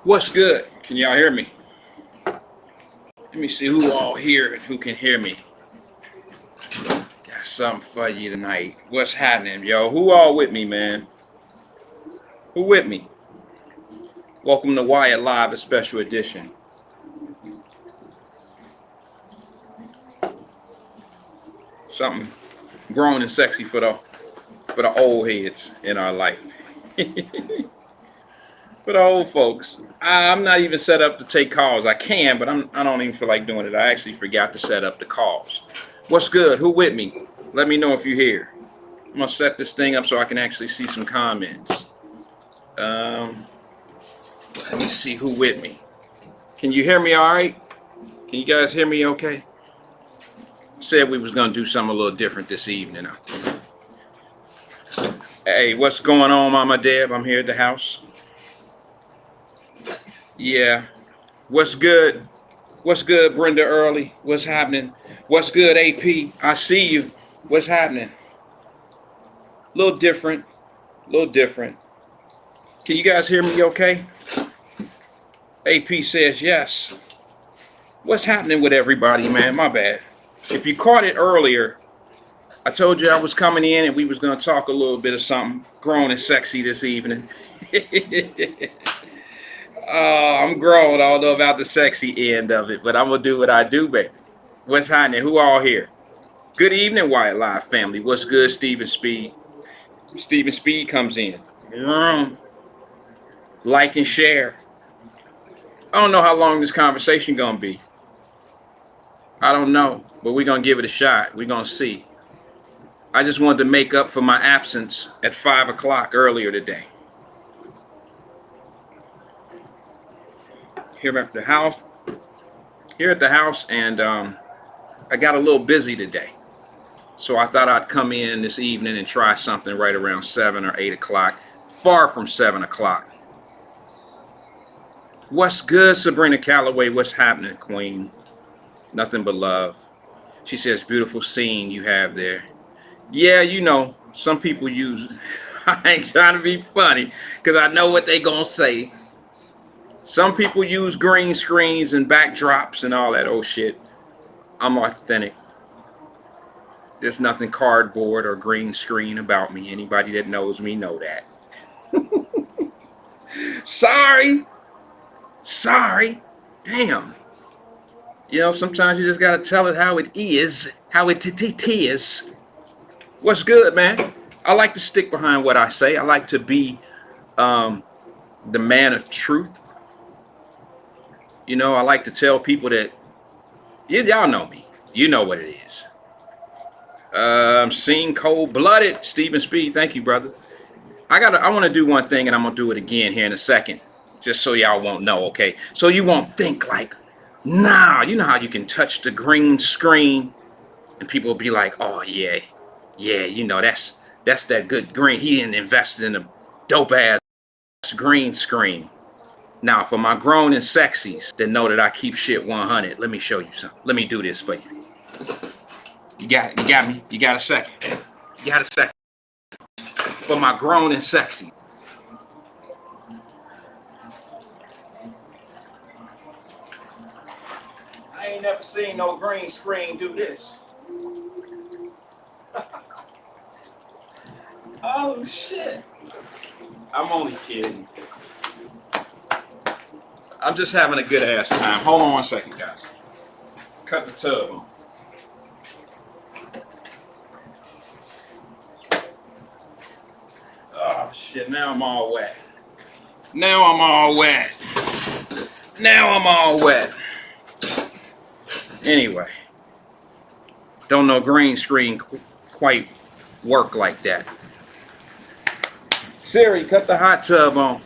What's good? Can y'all hear me? Let me see who all here and who can hear me. Got something for you tonight. What's happening, yo? Who all with me, man? Who with me? Welcome to Wyatt-Live, a special edition. Something grown and sexy for the old heads in our life. For the old folks. I'm not even set up to take calls. I can, but I don't even feel like doing it. I actually forgot to set up the calls. What's good? Who with me? Let me know if you're here. I'm gonna set this thing up so I can actually see some comments. Um, Let me see who with me. Can you hear me all right? Can you guys hear me okay? Said we was gonna do something a little different this evening. Hey, what's going on, Mama Deb? I'm here at the house. Yeah. What's good? What's good, Brenda Early? What's happening? What's good, AP? I see you. What's happening? A little different. A little different. Can you guys hear me okay? AP says yes. What's happening with everybody, man? My bad. If you caught it earlier, I told you I was coming in and we was going to talk a little bit of something grown and sexy this evening. I'm grown, although about the sexy end of it, but I'm going to do what I do, baby. What's happening? Who all here? Good evening, Wyatt-Live family. What's good, Stephen Speed? Stephen Speed comes in. Like and share. I don't know how long this conversation going to be. I don't know, but we're going to give it a shot. We're going to see. I just wanted to make up for my absence at 5 o'clock earlier today. Here at the house, and I got a little busy today. So I thought I'd come in this evening and try something right around 7 or 8 o'clock. Far from 7 o'clock. What's good, Sabrina Calloway? What's happening, Queen? Nothing but love. She says, beautiful scene you have there. Yeah, you know, some people use, I ain't trying to be funny, because I know what they gonna say. Some people use green screens and backdrops and all that old shit. I'm authentic. There's nothing cardboard or green screen about me. Anybody that knows me know that. Sorry. Damn. You know, sometimes you just gotta tell it how it is, how it is. What's good, man? I like to stick behind what I say. I like to be the man of truth. You know, I like to tell people that y'all know me. You know what it is. Seen cold-blooded. Stephen Speed, thank you, brother. I want to do one thing, and I'm gonna do it again here in a second, just so y'all won't know, okay? So you won't think like, nah. You know how you can touch the green screen, and people will be like, oh yeah, you know that's that good green. He didn't invest in a dope ass green screen. Now, for my grown and sexies that know that I keep shit 100, let me show you something. Let me do this for you. You got me? You got a second? You got a second? For my grown and sexy. I ain't never seen no green screen do this. Oh, shit. I'm only kidding. I'm just having a good ass time. Hold on one second, guys. Cut the tub on. Oh shit, now I'm all wet. Anyway. Don't know green screen quite work like that. Siri, cut the hot tub on.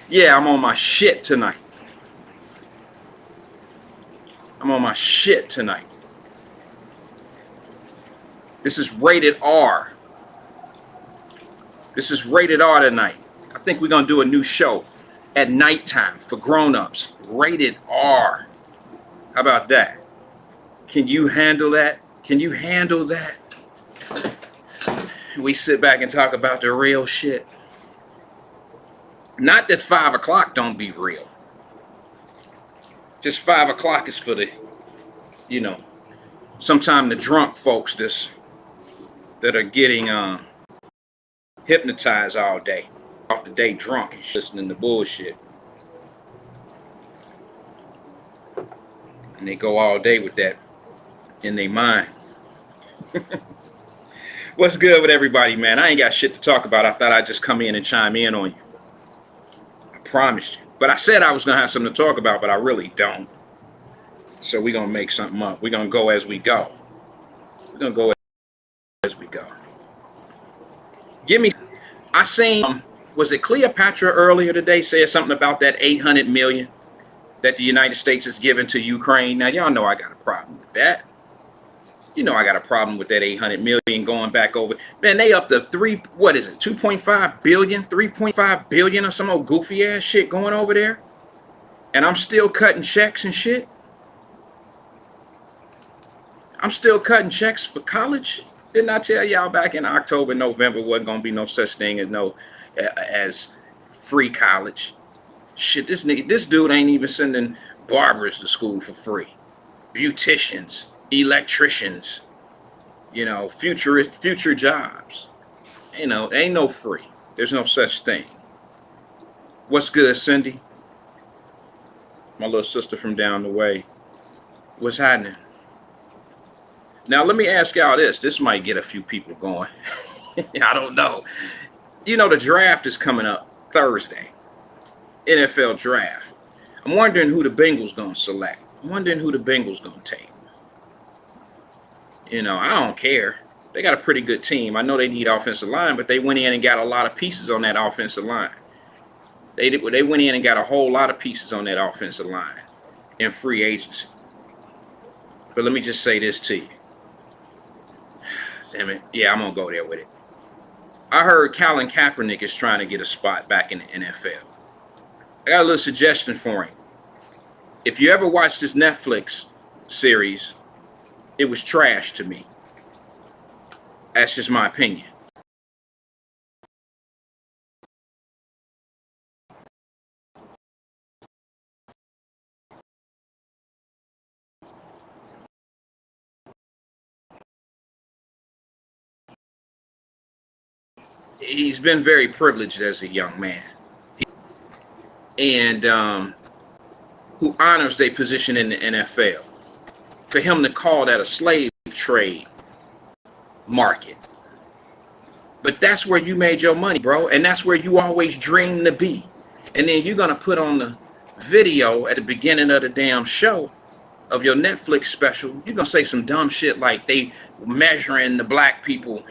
Yeah, I'm on my shit tonight. This is rated R. Tonight. I think we're going to do a new show at nighttime for grown-ups. Rated R. How about that? Can you handle that? We sit back and talk about the real shit. Not that 5 o'clock don't be real. Just 5 o'clock is for the, you know, sometime the drunk folks that are getting hypnotized all day, off the day drunk and listening to bullshit. And they go all day with that in their mind. What's good with everybody, man? I ain't got shit to talk about. I thought I'd just come in and chime in on you. I promised you. But I said I was going to have something to talk about, but I really don't. So we're going to make something up. We're going to go as we go. We're going to go as we go. I seen, was it Cleopatra earlier today said something about that 800 million that the United States is giving to Ukraine. Now, y'all know I got a problem with that. You know I got a problem with that 800 million going back over. Man, they up to 2.5 billion, 3.5 billion or some old goofy ass shit going over there. And I'm still cutting checks and shit. I'm still cutting checks for college. Didn't I tell y'all back in October, November, wasn't gonna be no such thing as free college? Shit, this dude ain't even sending barbers to school for free. Beauticians, electricians, you know, future jobs. You know, ain't no free. There's no such thing. What's good, Cindy? My little sister from down the way. What's happening? Now, let me ask y'all this. This might get a few people going. I don't know. You know, the draft is coming up Thursday. NFL draft. I'm wondering who the Bengals going to select. I'm wondering who the Bengals going to take. You know, I don't care. They got a pretty good team. I know they need offensive line, but they went in and got a lot of pieces on that offensive line. They went in and got a whole lot of pieces on that offensive line in free agency. But let me just say this to you. Damn it. Yeah, I'm going to go there with it. I heard Colin Kaepernick is trying to get a spot back in the NFL. I got a little suggestion for him. If you ever watched this Netflix series, it was trash to me. That's just my opinion. He's been very privileged as a young man. And who honors their position in the NFL. For him to call that a slave trade market. But that's where you made your money, bro. And that's where you always dreamed to be. And then you're going to put on the video at the beginning of the damn show of your Netflix special. You're going to say some dumb shit like they measuring the black people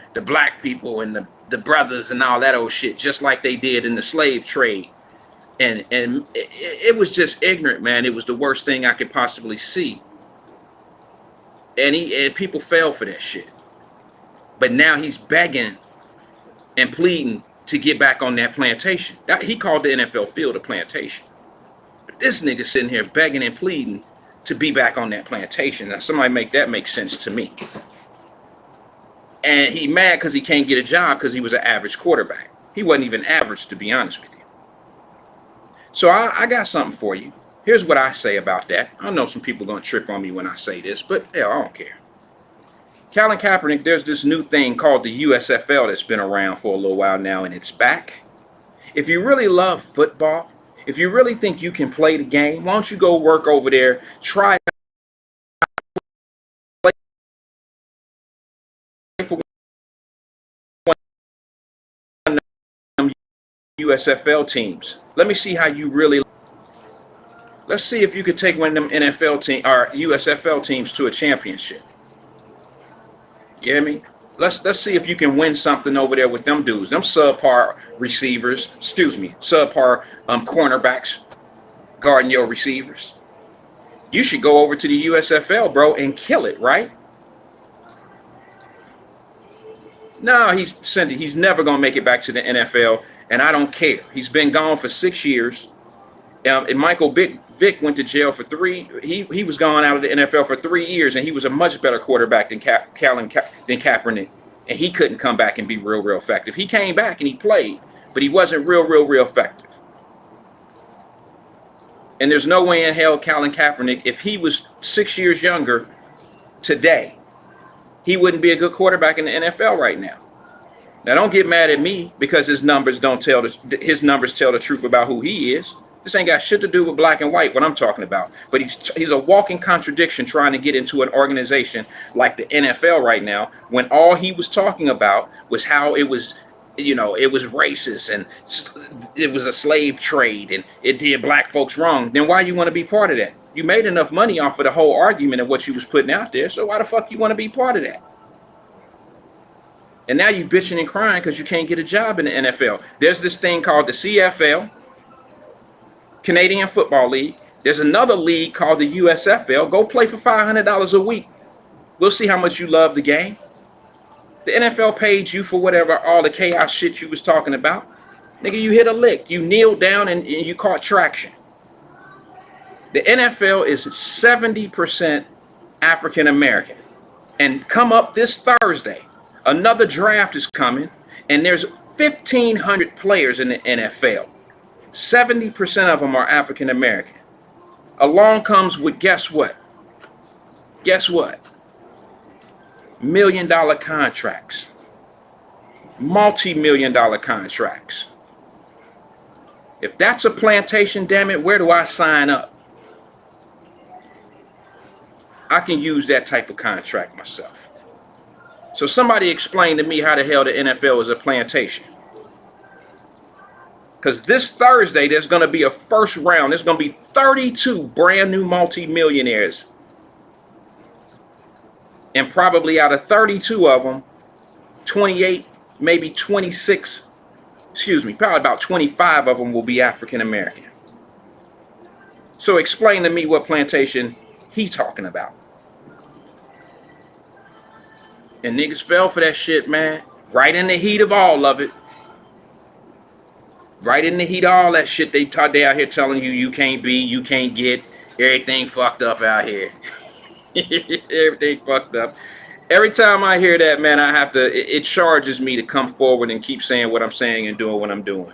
and the brothers and all that old shit, just like they did in the slave trade. And it was just ignorant, man. It was the worst thing I could possibly see. And people fell for that shit. But now he's begging and pleading to get back on that plantation. He called the NFL field a plantation. But this nigga sitting here begging and pleading to be back on that plantation. Now somebody make that make sense to me. And he mad because he can't get a job because he was an average quarterback. He wasn't even average, to be honest with you. So I got something for you. Here's what I say about that. I know some people are going to trip on me when I say this, but hell, I don't care. Colin Kaepernick, there's this new thing called the USFL that's been around for a little while now, and it's back. If you really love football, if you really think you can play the game, why don't you go work over there, try for one of USFL teams. Let me see how you really. Let's see if you could take one of them NFL team or USFL teams to a championship. You hear me? Let's see if you can win something over there with them dudes. Them subpar receivers, subpar cornerbacks guarding your receivers. You should go over to the USFL, bro, and kill it, right? No, he's never gonna make it back to the NFL, and I don't care. He's been gone for 6 years. And Michael Vick went to jail for 3. He was gone out of the NFL for 3 years, and he was a much better quarterback than Kaepernick. And he couldn't come back and be real effective. He came back and he played, but he wasn't real effective. And there's no way in hell Colin Kaepernick, if he was 6 years younger today, he wouldn't be a good quarterback in the NFL right now. Now, don't get mad at me because his numbers tell the truth about who he is. This ain't got shit to do with black and white, what I'm talking about. But he's a walking contradiction trying to get into an organization like the NFL right now, when all he was talking about was how it was, it was racist and it was a slave trade and it did black folks wrong. Then why you want to be part of that? You made enough money off of the whole argument of what you was putting out there, so why the fuck you want to be part of that? And now you bitching and crying because you can't get a job in the NFL. There's this thing called the CFL, Canadian Football League. There's another league called the USFL. Go play for $500 a week. We'll see how much you love the game. The NFL paid you for whatever, all the chaos shit you was talking about. Nigga, you hit a lick. You kneeled down and you caught traction. The NFL is 70% African American. And come up this Thursday, another draft is coming, and there's 1,500 players in the NFL. 70% of them are African American. Along comes with, guess what? Guess what? $1 million contracts. Multi-million-dollar contracts. If that's a plantation, damn it, where do I sign up? I can use that type of contract myself. So somebody explain to me how the hell the NFL is a plantation. Because this Thursday, there's going to be a first round. There's going to be 32 brand new multi-millionaires. And probably out of 32 of them, 28, maybe 26, probably about 25 of them will be African American. So explain to me what plantation he talking about. And niggas fell for that shit, man. Right in the heat of all of it. Right in the heat of all that shit they out here telling you you can't be, you can't get, everything fucked up out here. Everything fucked up. Every time I hear that, man, it charges me to come forward and keep saying what I'm saying and doing what I'm doing.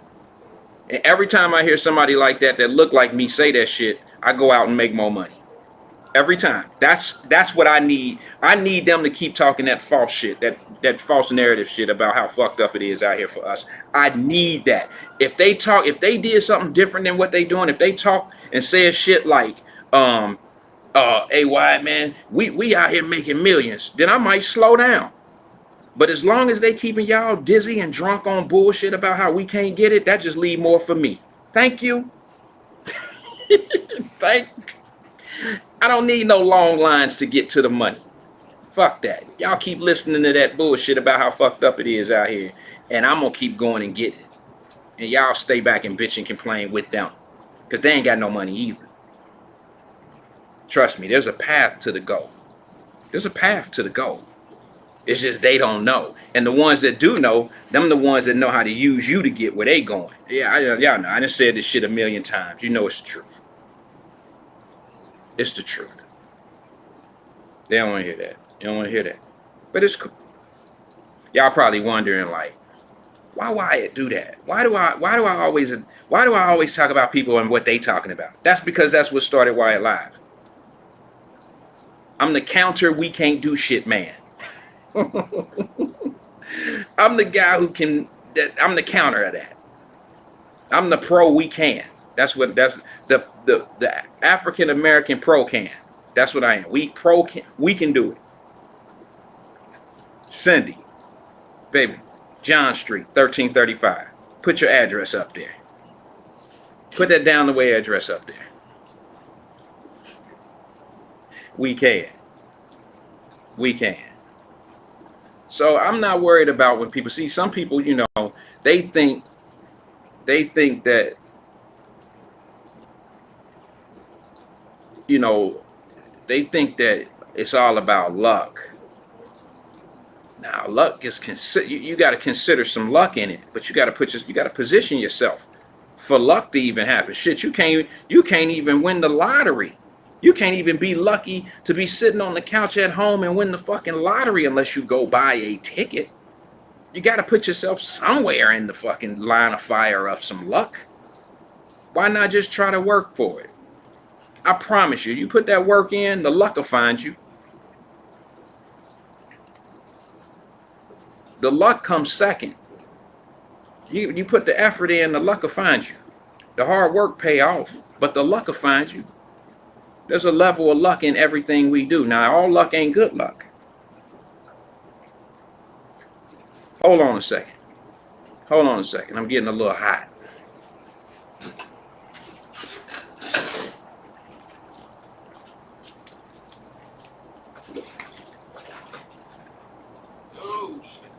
And every time I hear somebody like that look like me say that shit, I go out and make more money. Every time. That's what I need. I need them to keep talking that false shit, that false narrative shit about how fucked up it is out here for us. I need that. If they did something different than what they doing, if they talk and say shit like, hey, Wyatt, man, we out here making millions, then I might slow down. But as long as they keeping y'all dizzy and drunk on bullshit about how we can't get it, that just leave more for me. Thank you. I don't need no long lines to get to the money. Fuck that. Y'all keep listening to that bullshit about how fucked up it is out here, and I'm gonna keep going and get it. And y'all stay back and bitch and complain with them, because they ain't got no money either. Trust me, there's a path to the goal. There's a path to the goal. It's just they don't know. And the ones that do know, them the ones that know how to use you to get where they going. Yeah, y'all know. I done said this shit a million times. You know it's the truth. It's the truth. They don't want to hear that. You don't want to hear that. But it's cool. Y'all probably wondering, like, why Wyatt do that? Why do I always talk about people and what they talking about? That's because that's what started Wyatt-Live. I'm the counter we can't do shit man. I'm the guy I'm the counter of that. I'm the pro we can. That's the African American pro can. That's what I am. We can do it. Cindy, baby, John Street, 1335. Put your address up there. Put that down the way address up there. We can. We can. So I'm not worried about when people see some people, they think that, they think that it's all about luck. Now, luck is you got to consider some luck in it, but you got to position yourself for luck to even happen. Shit, you can't even win the lottery. You can't even be lucky to be sitting on the couch at home and win the fucking lottery unless you go buy a ticket. You got to put yourself somewhere in the fucking line of fire of some luck. Why not just try to work for it? I promise you, you put that work in, the luck will find you. The luck comes second. You put the effort in, the luck will find you. The hard work pay off, but the luck will find you. There's a level of luck in everything we do. Now, all luck ain't good luck. Hold on a second. Hold on a second. I'm getting a little hot. Oh, shit.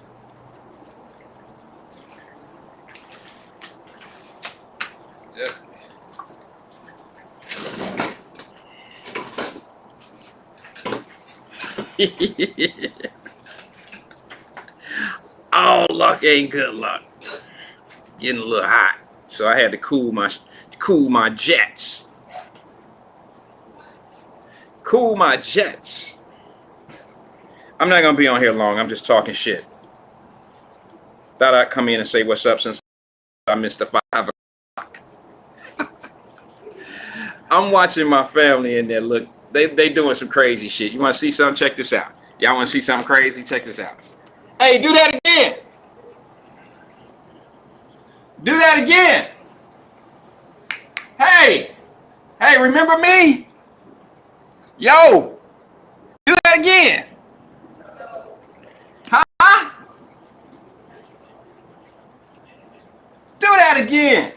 All luck ain't good luck. Getting a little hot, so I had to cool my jets. Cool my jets. I'm not gonna be on here long. I'm just talking shit. Thought I'd come in and say what's up since I missed the 5 o'clock. I'm watching my family in there. Look, they doing some crazy shit. You want to see something? Check this out. Y'all want to see something crazy? Check this out. Hey, do that again. Do that again. Hey, remember me? Yo, do that again. Huh? Do that again.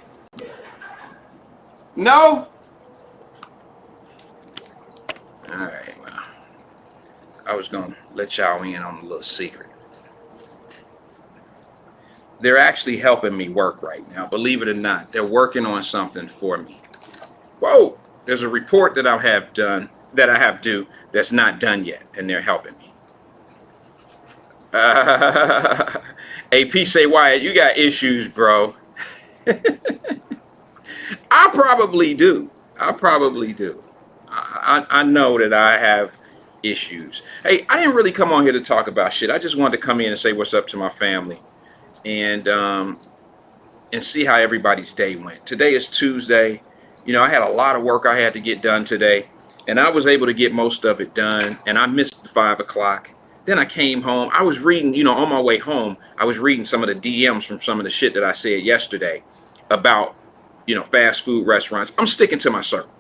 No? All right, well, I was going to let y'all in on a little secret. They're actually helping me work right now. Believe it or not, they're working on something for me. Whoa, there's a report that I have due that's not done yet, and they're helping me. AP say, Wyatt, you got issues, bro. I probably do. I know that I have issues. Hey, I didn't really come on here to talk about shit. I just wanted to come in and say what's up to my family and see how everybody's day went. Today is Tuesday. You know, I had a lot of work I had to get done today, and I was able to get most of it done, and I missed the 5 o'clock. Then I came home. I was reading, you know, on my way home, I was reading some of the DMs from some of the shit that I said yesterday about, you know, fast food restaurants. I'm sticking to my circle.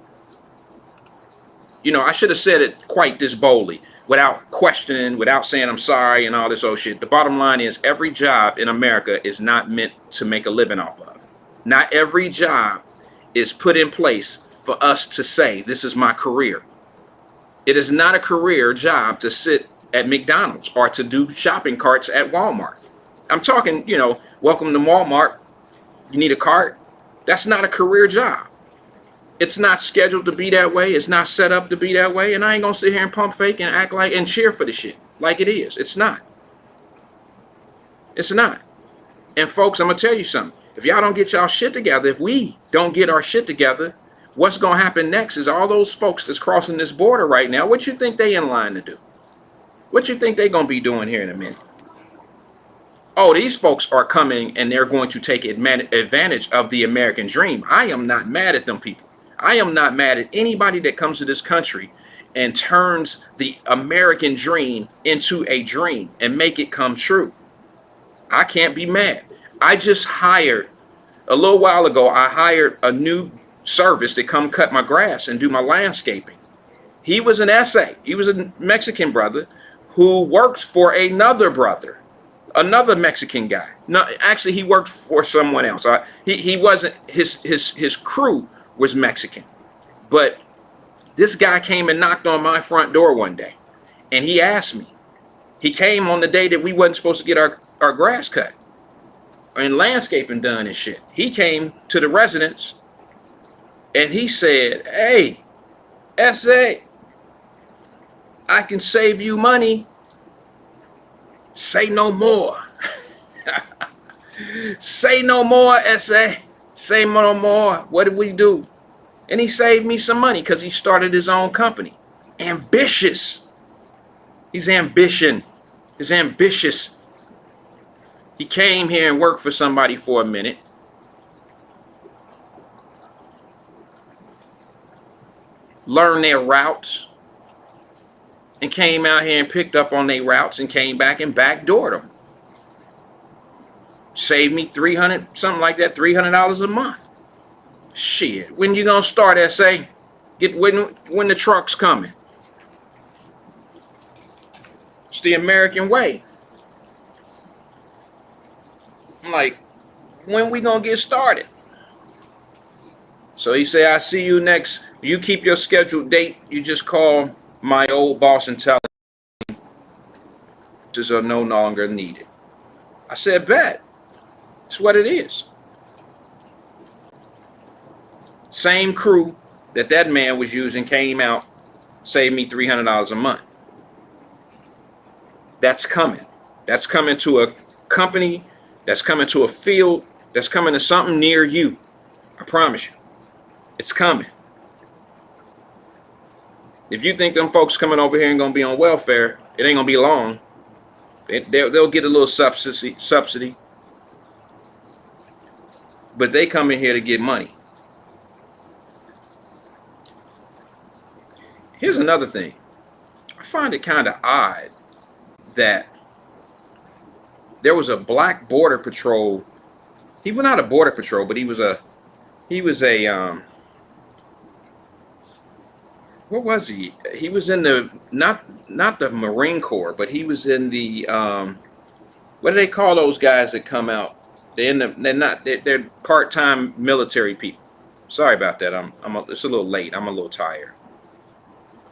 You know, I should have said it quite this boldly, without questioning, without saying I'm sorry and all this old shit. The bottom line is every job in America is not meant to make a living off of. Not every job is put in place for us to say, this is my career. It is not a career job to sit at McDonald's or to do shopping carts at Walmart. I'm talking, you know, welcome to Walmart. You need a cart? That's not a career job. It's not scheduled to be that way. It's not set up to be that way. And I ain't gonna sit here and pump fake and act like and cheer for the shit like it is. It's not. It's not. And folks, I'm gonna tell you something. If y'all don't get y'all shit together, if we don't get our shit together, what's gonna happen next is all those folks that's crossing this border right now, what you think they in line to do? What you think they gonna be doing here in a minute? Oh, these folks are coming and they're going to take advantage of the American dream. I am not mad at them people. I am not mad at anybody that comes to this country and turns the American dream into a dream and make it come true. I can't be mad. I just hired, a little while ago, I hired a new service to come cut my grass and do my landscaping. He was an SA. He was a Mexican brother who works for another brother, another Mexican guy. No, actually, he worked for someone else. He wasn't, his crew was Mexican. But this guy came and knocked on my front door one day, and he asked me. He came on the day that we wasn't supposed to get our grass cut and landscaping done and shit. He came to the residence, and he said, hey, SA, I can save you money. Say no more. Say no more, SA. Say no more. What did we do? And he saved me some money because he started his own company. Ambitious. He's ambition. He's ambitious. He came here and worked for somebody for a minute. learned their routes, and came out here and picked up on their routes and came back and backdoored them. Saved me $300, something like that, $300 a month. Shit, when you gonna start, SA? Get when the truck's coming. It's the American way. I'm like, when we gonna get started? So he said, I see you next. You keep your scheduled date. You just call my old boss and tell him this are no longer needed. I said, bet. It's what it is. Same crew that man was using came out, saved me $300 a month. That's coming. That's coming to a company. That's coming to a field. That's coming to something near you. I promise you. It's coming. If you think them folks coming over here ain't gonna be on welfare, it ain't gonna be long. They'll get a little subsidy. But they come in here to get money. Here's another thing. I find it kind of odd that there was a black border patrol. He was not a border patrol, but he was a what was he? He was in the not the Marine Corps, but he was in the what do they call those guys that come out? They're part-time military people. Sorry about that. It's a little late. I'm a little tired.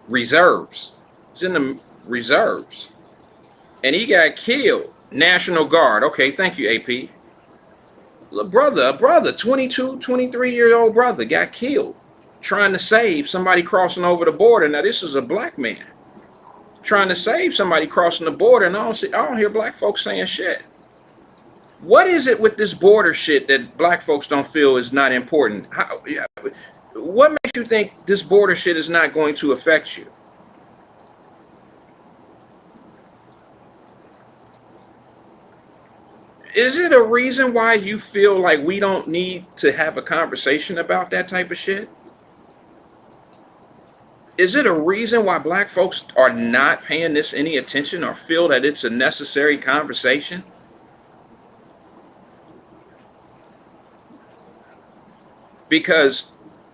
Reserves. He's in the reserves. And he got killed. National Guard. Okay, thank you, AP. A brother, 22, 23-year-old brother got killed trying to save somebody crossing over the border. Now, this is a black man trying to save somebody crossing the border, and I don't hear black folks saying shit. What is it with this border shit that black folks don't feel is not important? What makes you think this border shit is not going to affect you? Is it a reason why you feel like we don't need to have a conversation about that type of shit? Is it a reason why black folks are not paying this any attention or feel that it's a necessary conversation? Because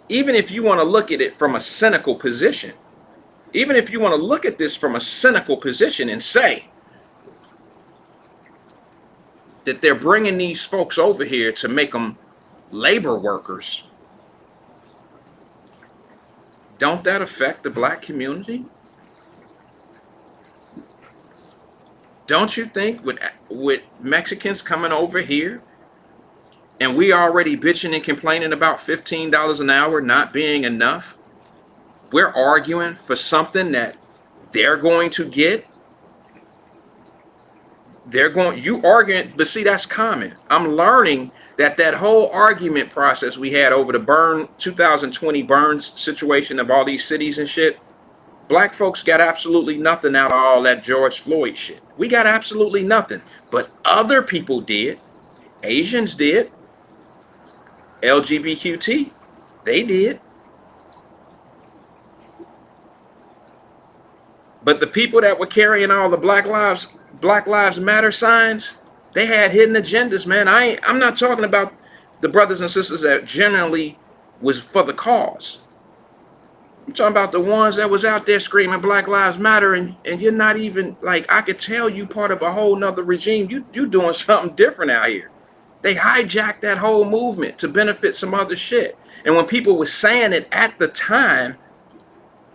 even if you want to look at it from a cynical position, even if you want to look at this from a cynical position and say that they're bringing these folks over here to make them labor workers, don't that affect the black community? Don't you think with Mexicans coming over here, and we already bitching and complaining about $15 an hour not being enough, we're arguing for something that they're going to get? You arguing, but see, that's common. I'm learning that whole argument process we had over the 2020 Burns situation of all these cities and shit, black folks got absolutely nothing out of all that George Floyd shit. We got absolutely nothing, but other people did. Asians did. LGBTQ, they did. But the people that were carrying all the Black Lives Matter signs, they had hidden agendas, man. I'm not talking about the brothers and sisters that generally was for the cause. I'm talking about the ones that was out there screaming Black Lives Matter, and you're not even, like, I could tell you part of a whole nother regime. You doing something different out here. They hijacked that whole movement to benefit some other shit. And when people were saying it at the time,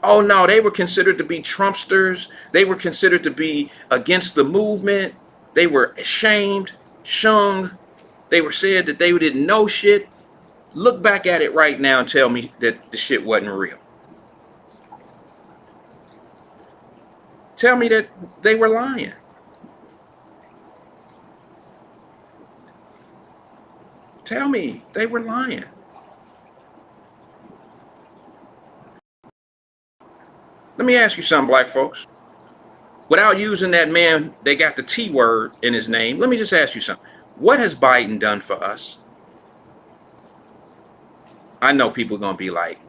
oh no, they were considered to be Trumpsters. They were considered to be against the movement. They were ashamed, shunned. They were said that they didn't know shit. Look back at it right now and tell me that the shit wasn't real. Tell me that they were lying. Tell me they were lying. Let me ask you something, black folks. Without using that man, they got the T word in his name. Let me just ask you something. What has Biden done for us? I know people are going to be like,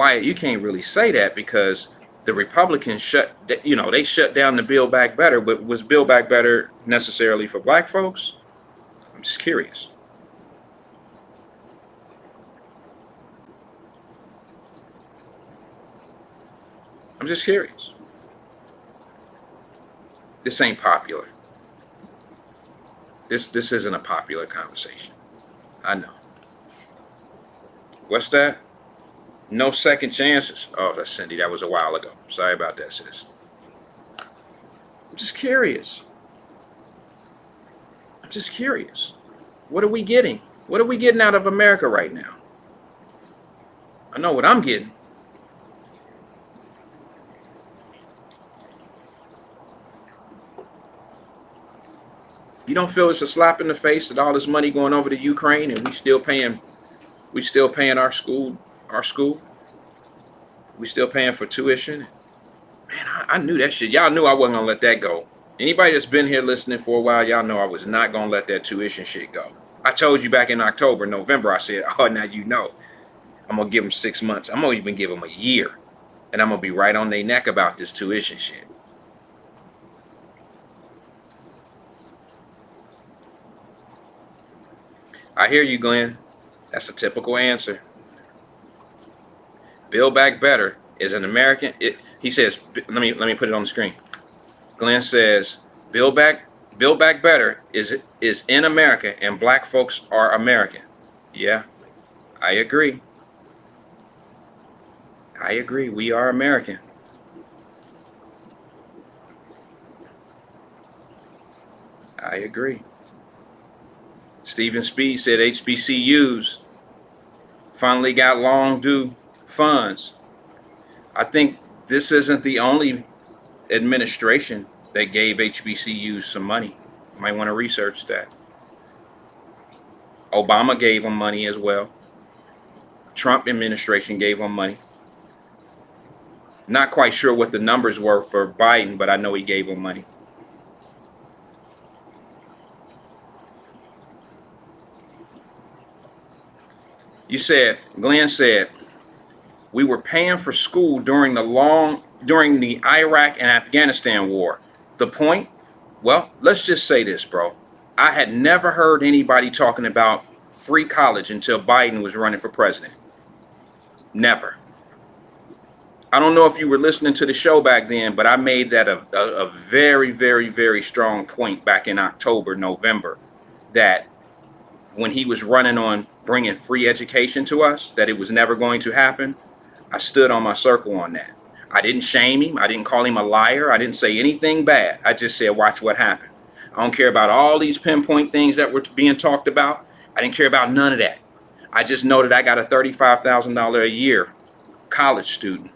Wyatt, you can't really say that because the Republicans they shut down the Build Back Better, but was Build Back Better necessarily for black folks? I'm just curious. I'm just curious. This ain't popular. This isn't a popular conversation. I know. What's that? No second chances. Oh, that's Cindy. That was a while ago. Sorry about that, sis. I'm just curious. I'm just curious. What are we getting? What are we getting out of America right now? I know what I'm getting. You don't feel it's a slap in the face that all this money going over to Ukraine and we still paying our school. We still paying for tuition. Man, I knew that shit. Y'all knew I wasn't gonna let that go. Anybody that's been here listening for a while, y'all know I was not gonna let that tuition shit go. I told you back in October, November, I said, oh, now you know. I'm gonna give them 6 months. I'm gonna even give them a year. And I'm gonna be right on their neck about this tuition shit. I hear you, Glenn. That's a typical answer. Build Back Better is an American. He says, let me put it on the screen. Glenn says, Build Back Better is in America and black folks are American. Yeah, I agree. I agree. We are American. I agree. Stephen Speed said HBCUs finally got long due funds. I think this isn't the only administration that gave HBCUs some money. You might want to research that. Obama gave them money as well. Trump administration gave them money. Not quite sure what the numbers were for Biden, but I know he gave them money. Glenn said, we were paying for school during the Iraq and Afghanistan war. The point? Well, let's just say this, bro. I had never heard anybody talking about free college until Biden was running for president. Never. I don't know if you were listening to the show back then, but I made that a very, very, very strong point back in October, November, that when he was running on bringing free education to us, that it was never going to happen. I stood on my circle on that. I didn't shame him. I didn't call him a liar. I didn't say anything bad. I just said, watch what happened. I don't care about all these pinpoint things that were being talked about. I didn't care about none of that. I just know that I got a $35,000 a year college student.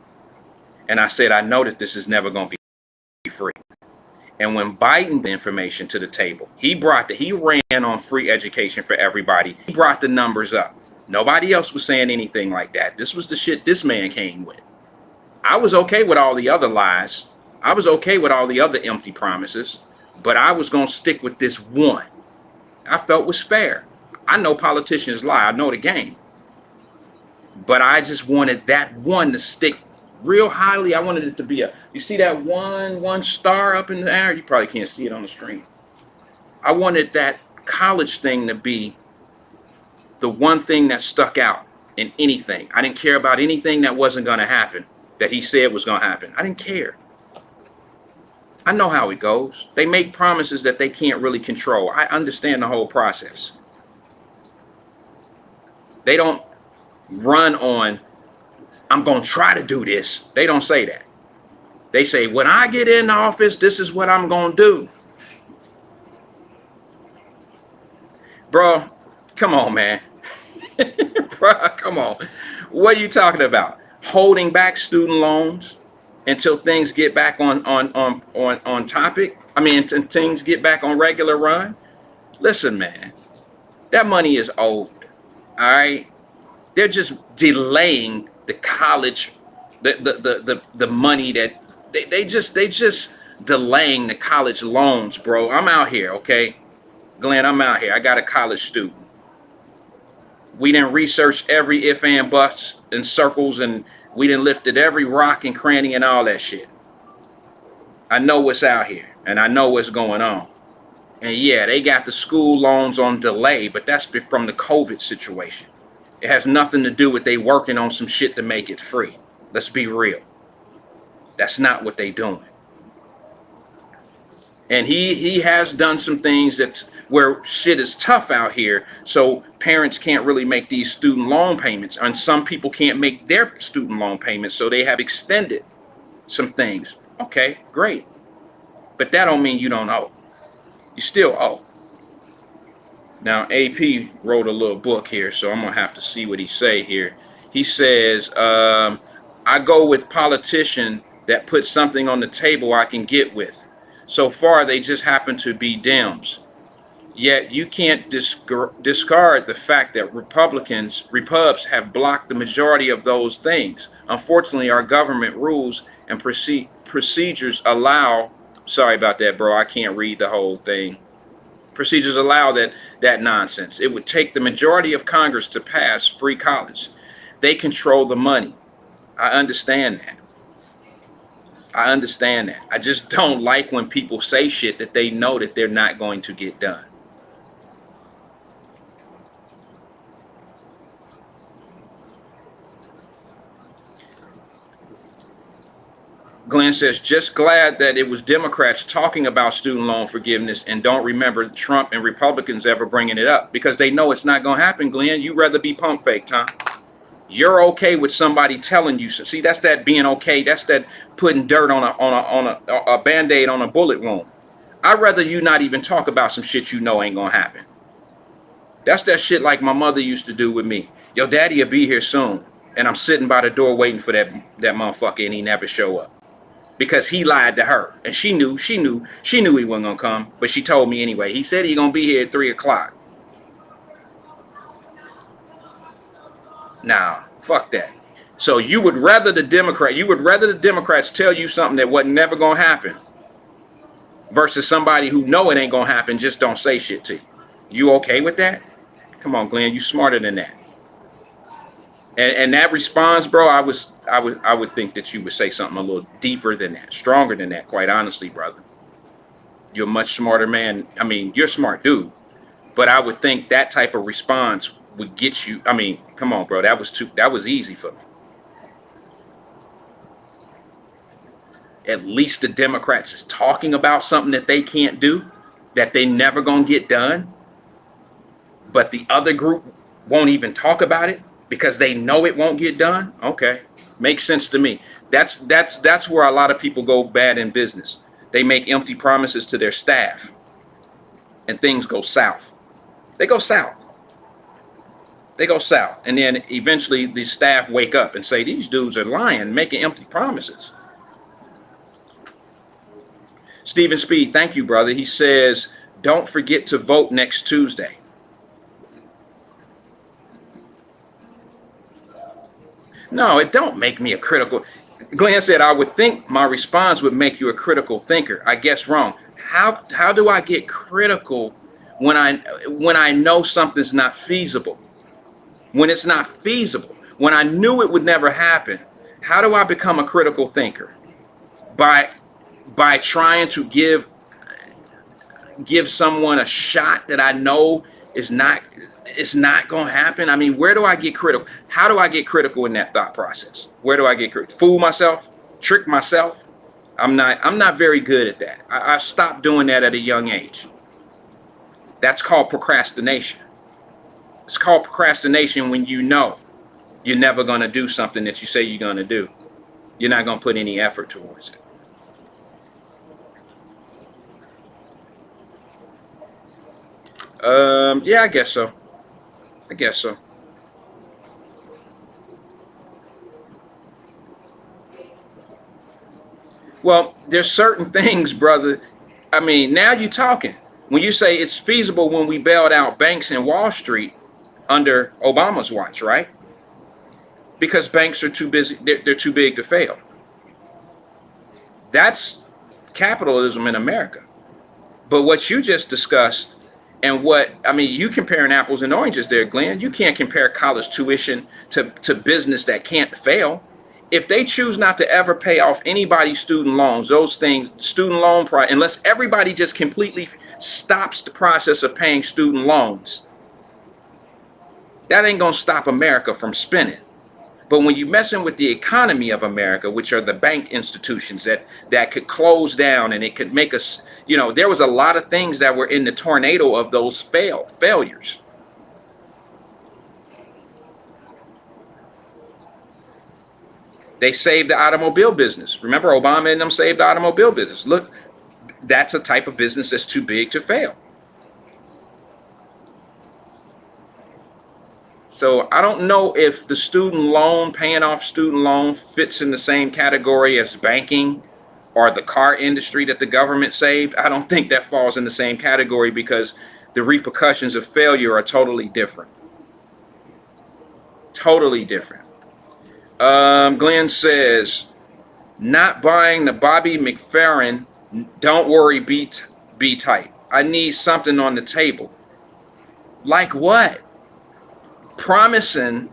And I said, I know that this is never going to be free. And when Biden the information to the table, he ran on free education for everybody. He brought the numbers up. Nobody else was saying anything like that. This was the shit this man came with. I was okay with all the other lies. I was okay with all the other empty promises, but I was going to stick with this one I felt was fair. I know politicians lie. I know the game. But I just wanted that one to stick real highly. I wanted it to be you see that one star up in the air? You probably can't see it on the screen. I wanted that college thing to be the one thing that stuck out in anything. I didn't care about anything that wasn't going to happen, that he said was going to happen. I didn't care. I know how it goes. They make promises that they can't really control. I understand the whole process. They don't run on, I'm going to try to do this. They don't say that. They say, when I get in office, this is what I'm going to do. Bro, come on, man. Bro, come on. What are you talking about? Holding back student loans until things get back on topic? I mean, until things get back on regular run? Listen, man, that money is old. All right? They're just delaying the college, the money that they just delaying the college loans, bro. I'm out here, okay? Glenn, I'm out here. I got a college student. We didn't research every if and buts and circles and We done lifted every rock and cranny and all that shit. I know what's out here, and I know what's going on. And yeah, they got the school loans on delay, but that's from the COVID situation. It has nothing to do with they working on some shit to make it free. Let's be real. That's not what they doing. And he has done some things that's where shit is tough out here, so parents can't really make these student loan payments, and some people can't make their student loan payments, so they have extended some things. Okay, great. But that don't mean you don't owe. You still owe. Now, AP wrote a little book here, so I'm going to have to see what he say here. He says, I go with politician that puts something on the table I can get with. So far, they just happen to be Dems. Yet you can't discard the fact that Repubs have blocked the majority of those things. Unfortunately, our government rules and procedures allow, sorry about that, bro, I can't read the whole thing. Procedures allow that nonsense. It would take the majority of Congress to pass free college. They control the money. I understand that. I understand that. I just don't like when people say shit that they know that they're not going to get done. Glenn says, just glad that it was Democrats talking about student loan forgiveness and don't remember Trump and Republicans ever bringing it up because they know it's not going to happen, Glenn. You'd rather be pump faked, huh? You're okay with somebody telling you. See, that's that being okay. That's that putting dirt on a Band-Aid on a bullet wound. I'd rather you not even talk about some shit you know ain't going to happen. That's that shit like my mother used to do with me. Yo, daddy will be here soon. And I'm sitting by the door waiting for that motherfucker and he never show up. Because he lied to her. And she knew he wasn't gonna come, but she told me anyway. He said he's gonna be here at 3 o'clock. Nah, fuck that. So you would rather the Democrats tell you something that wasn't never gonna happen versus somebody who know it ain't gonna happen, just don't say shit to you. You okay with that? Come on, Glenn, you smarter than that. And that response, bro, I would think that you would say something a little deeper than that, stronger than that, quite honestly, brother. You're a much smarter man. I mean, you're a smart dude, but I would think that type of response would get you. I mean, come on, bro, that was easy for me. At least the Democrats is talking about something that they can't do, that they never gonna get done. But the other group won't even talk about it because they know it won't get done. Okay, makes sense to me. That's where a lot of people go bad in business. They make empty promises to their staff, and things go south. They go south. They go south, and then eventually the staff wake up and say, "These dudes are lying, making empty promises." Stephen Speed, thank you, brother. He says, "Don't forget to vote next Tuesday." No, it don't make me a critical. Glenn said, I would think my response would make you a critical thinker. I guess wrong. How do I get critical when I know something's not feasible? When it's not feasible, when I knew it would never happen, how do I become a critical thinker? By trying to give someone a shot that I know it's not going to happen. I mean, where do I get critical? How do I get critical in that thought process? Where do I get critical? Fool myself? Trick myself? I'm not very good at that. I stopped doing that at a young age. That's called procrastination. It's called procrastination when you know you're never going to do something that you say you're going to do. You're not going to put any effort towards it. Yeah, I guess so. I guess so. Well, there's certain things, brother. I mean, now you're talking. When you say it's feasible when we bailed out banks and Wall Street under Obama's watch, right? Because banks are too busy. They're too big to fail. That's capitalism in America. But what you just discussed and you comparing apples and oranges there, Glenn. You can't compare college tuition to business that can't fail. if they choose not to ever pay off anybody's student loans, those things, student loan price, unless everybody just completely stops the process of paying student loans, that ain't gonna stop America from spending. But when you're messing with the economy of America, which are the bank institutions that could close down, and it could make us, there was a lot of things that were in the tornado of those failures. They saved the automobile business. Remember, Obama and them saved the automobile business. Look, that's a type of business that's too big to fail. So I don't know if the student loan, paying off student loan, fits in the same category as banking or the car industry that the government saved. I don't think that falls in the same category because the repercussions of failure are totally different. Totally different. Glenn says, not buying the Bobby McFerrin, don't worry, be tight. I need something on the table. Like what? Promising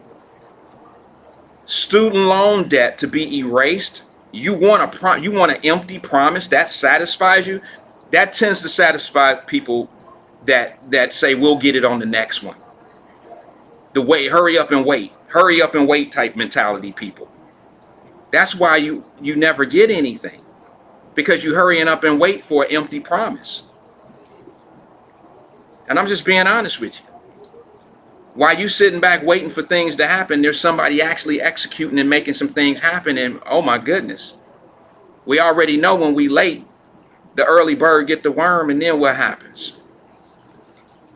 student loan debt to be erased. You want an empty promise that satisfies you? That tends to satisfy people that say we'll get it on the next one. The hurry up and wait type mentality people. That's why you never get anything, because you hurrying up and wait for an empty promise. And I'm just being honest with you. While you sitting back waiting for things to happen, there's somebody actually executing and making some things happen. And oh my goodness, we already know when we late, the early bird get the worm, and then what happens?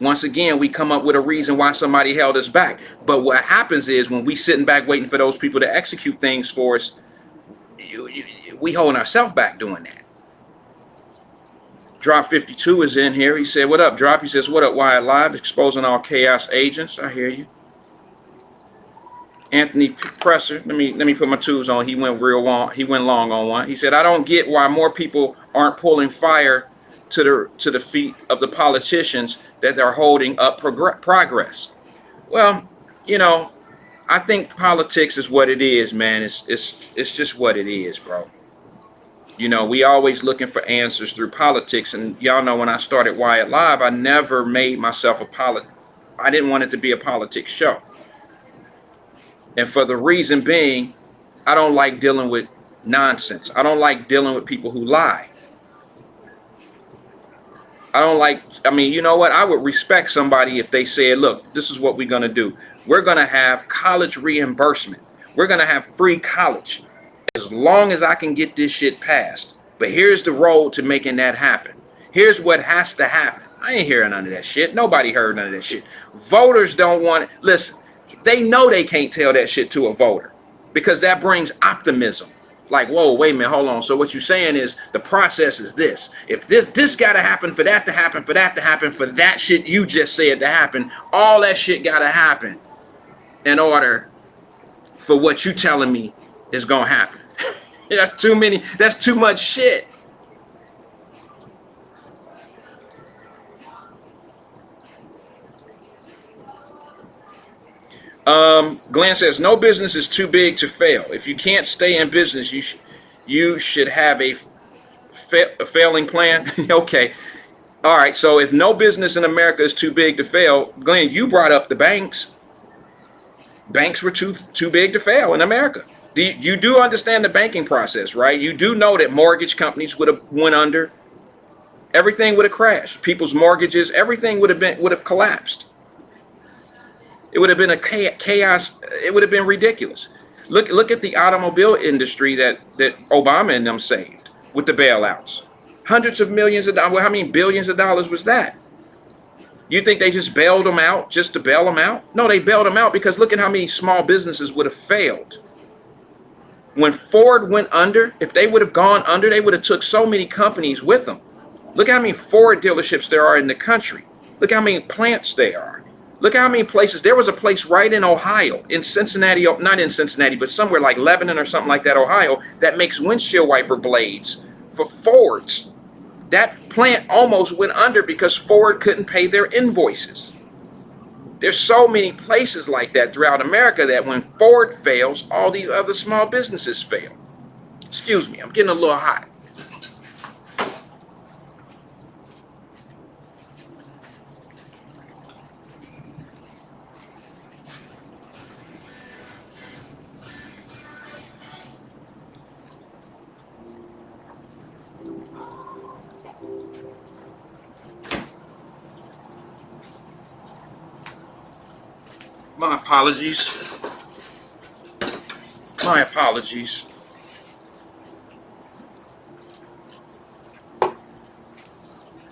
Once again, we come up with a reason why somebody held us back. But what happens is when we sitting back waiting for those people to execute things for us, we holding ourselves back doing that. Drop 52 is in here. He said, what up, Drop? He says, what up, Wyatt-Live, exposing all chaos agents. I hear you. Anthony Presser, let me put my tools on. He went long on one. He said, I don't get why more people aren't pulling fire to the feet of the politicians that they're holding up progress. Well, I think politics is what it is, man. It's just what it is, bro. We always looking for answers through politics. And y'all know when I started Wyatt-Live, I never made myself I didn't want it to be a politics show. And for the reason being, I don't like dealing with nonsense. I don't like dealing with people who lie. You know what? I would respect somebody if they said, look, this is what we're going to do. We're going to have college reimbursement. We're going to have free college as long as I can get this shit passed. But here's the road to making that happen. Here's what has to happen. I ain't hearing none of that shit. Nobody heard none of that shit. Voters don't want it. Listen, they know they can't tell that shit to a voter because that brings optimism. Like, whoa, wait a minute, hold on. So what you're saying is the process is this. If this got to happen for that to happen, for that to happen, for that shit you just said to happen, all that shit got to happen in order for what you telling me is going to happen. That's too many. That's too much shit. Glenn says, no business is too big to fail. If you can't stay in business, you should have a failing plan. Okay. All right. So if no business in America is too big to fail, Glenn, you brought up the banks. Banks were too big to fail in America. You do understand the banking process, right? You do know that mortgage companies would have went under. Everything would have crashed. People's mortgages, everything would have collapsed. It would have been a chaos. It would have been ridiculous. Look at the automobile industry that Obama and them saved with the bailouts. Hundreds of millions of dollars. Well, how many billions of dollars was that? You think they just bailed them out just to bail them out? No, they bailed them out because look at how many small businesses would have failed. When Ford went under, if they would have gone under, they would have took so many companies with them. Look how many Ford dealerships there are in the country. Look how many plants there are. Look how many places. There was a place right in Ohio, in Cincinnati, not in Cincinnati, but somewhere like Lebanon or something like that, Ohio, that makes windshield wiper blades for Fords. That plant almost went under because Ford couldn't pay their invoices. There's so many places like that throughout America that when Ford fails, all these other small businesses fail. Excuse me, I'm getting a little hot. My apologies. My apologies.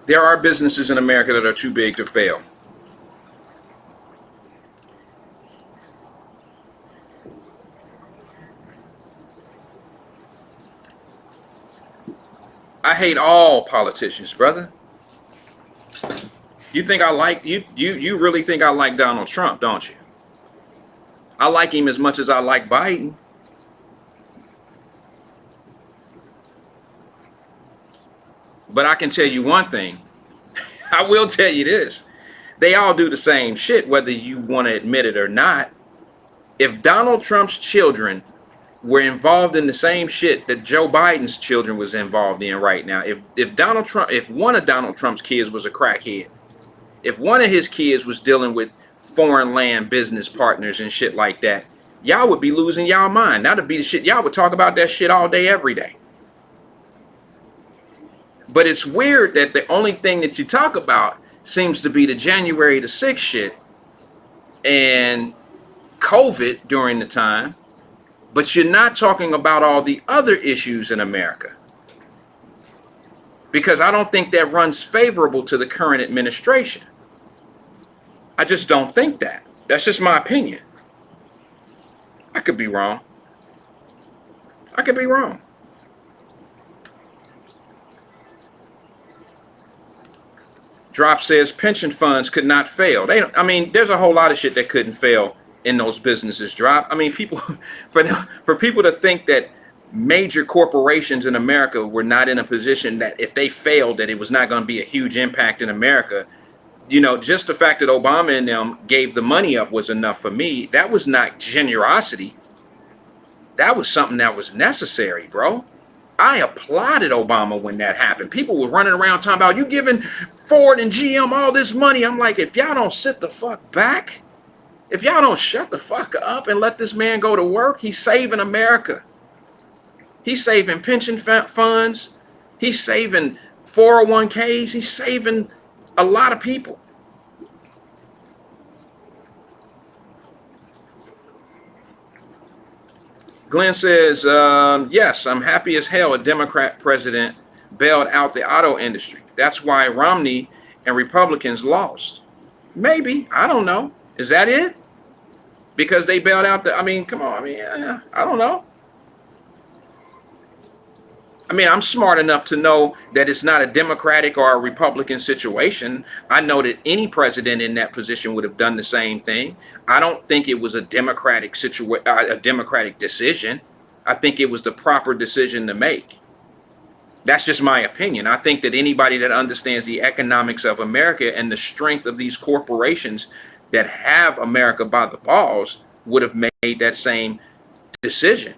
There are businesses in America that are too big to fail. I hate all politicians, brother. You think I like you really think I like Donald Trump, don't you? I like him as much as I like Biden. But I can tell you one thing. I will tell you this. They all do the same shit, whether you want to admit it or not. If Donald Trump's children were involved in the same shit that Joe Biden's children was involved in right now, if one of Donald Trump's kids was a crackhead, if one of his kids was dealing with foreign land business partners and shit like that, y'all would be losing y'all mind. That'd be the shit. Y'all would talk about that shit all day, every day. But it's weird that the only thing that you talk about seems to be the January the 6th shit and COVID during the time, but you're not talking about all the other issues in America. Because I don't think that runs favorable to the current administration. I just don't think that. That's just my opinion. I could be wrong. I could be wrong. Drop says pension funds could not fail. There's a whole lot of shit that couldn't fail in those businesses. Drop. For people to think that major corporations in America were not in a position that if they failed, that it was not going to be a huge impact in America. Just the fact that Obama and them gave the money up was enough for me. That was not generosity. That was something that was necessary, bro. I applauded Obama when that happened. People were running around talking about, you giving Ford and GM all this money. I'm like, if y'all don't sit the fuck back, if y'all don't shut the fuck up and let this man go to work, he's saving America. He's saving pension funds. He's saving 401ks. He's saving a lot of people. Glenn says, yes, I'm happy as hell a Democrat president bailed out the auto industry. That's why Romney and Republicans lost. Maybe. I don't know. Is that it? Because they bailed out come on. I don't know. I'm smart enough to know that it's not a Democratic or a Republican situation. I know that any president in that position would have done the same thing. I don't think it was a Democratic decision. I think it was the proper decision to make. That's just my opinion. I think that anybody that understands the economics of America and the strength of these corporations that have America by the balls would have made that same decision.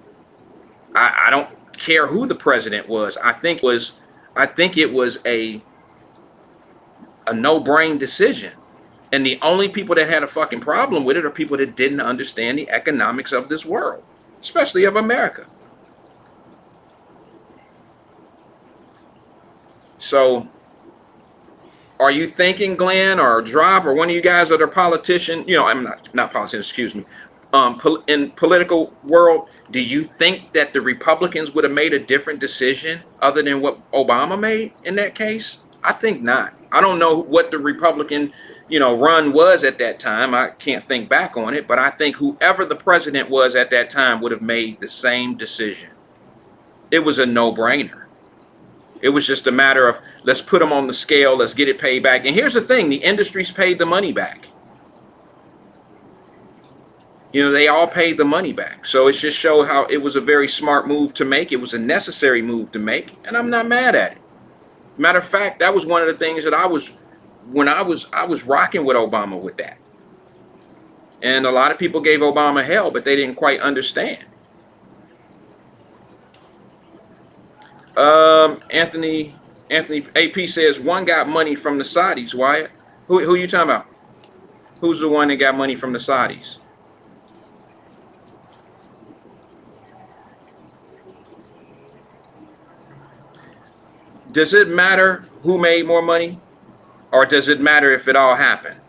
I don't care who the president was. I think it was a no-brain decision. And the only people that had a fucking problem with it are people that didn't understand the economics of this world, especially of America. So are you thinking, Glenn or Drop or one of you guys that are politicians, I'm not politicians, excuse me, in political world, do you think that the Republicans would have made a different decision other than what Obama made in that case? I think not. I don't know what the Republican, run was at that time. I can't think back on it, but I think whoever the president was at that time would have made the same decision. It was a no-brainer. It was just a matter of, let's put them on the scale, let's get it paid back. And here's the thing, the industry's paid the money back. They all paid the money back. So it just showed how it was a very smart move to make. It was a necessary move to make, and I'm not mad at it. Matter of fact, that was one of the things that I was rocking with Obama with that. And a lot of people gave Obama hell, but they didn't quite understand. Anthony AP says one got money from the Saudis. Wyatt, who you talking about? Who's the one that got money from the Saudis? Does it matter who made more money, or does it matter if it all happened?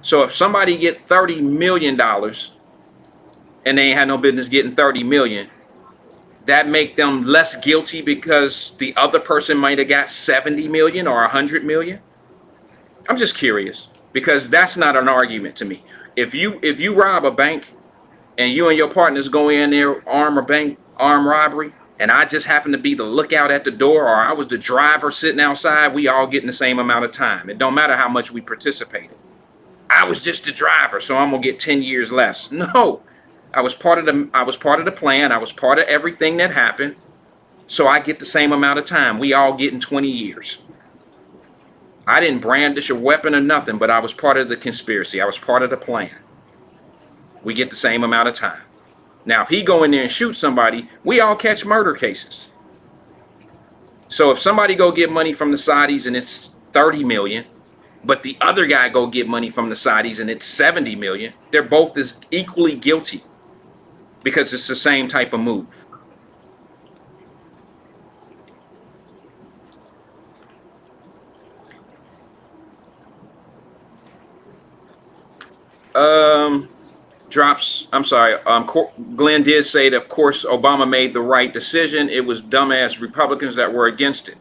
So if somebody get $30 million and they ain't had no business getting 30 million, that make them less guilty because the other person might have got 70 million or 100 million? I'm just curious, because that's not an argument to me. If you rob a bank and you and your partners go in there, armed robbery, and I just happen to be the lookout at the door, or I was the driver sitting outside, we all getting the same amount of time. It don't matter how much we participated. I was just the driver, so I'm gonna get 10 years less. No, I was part of the plan. I was part of everything that happened, so I get the same amount of time. We all getting 20 years. I didn't brandish a weapon or nothing, but I was part of the conspiracy. I was part of the plan. We get the same amount of time. Now, if he go in there and shoot somebody, we all catch murder cases. So if somebody go get money from the Saudis and it's 30 million, but the other guy go get money from the Saudis and it's 70 million, they're both as equally guilty because it's the same type of move. I'm sorry. Glenn did say that, of course, Obama made the right decision. It was dumbass Republicans that were against it.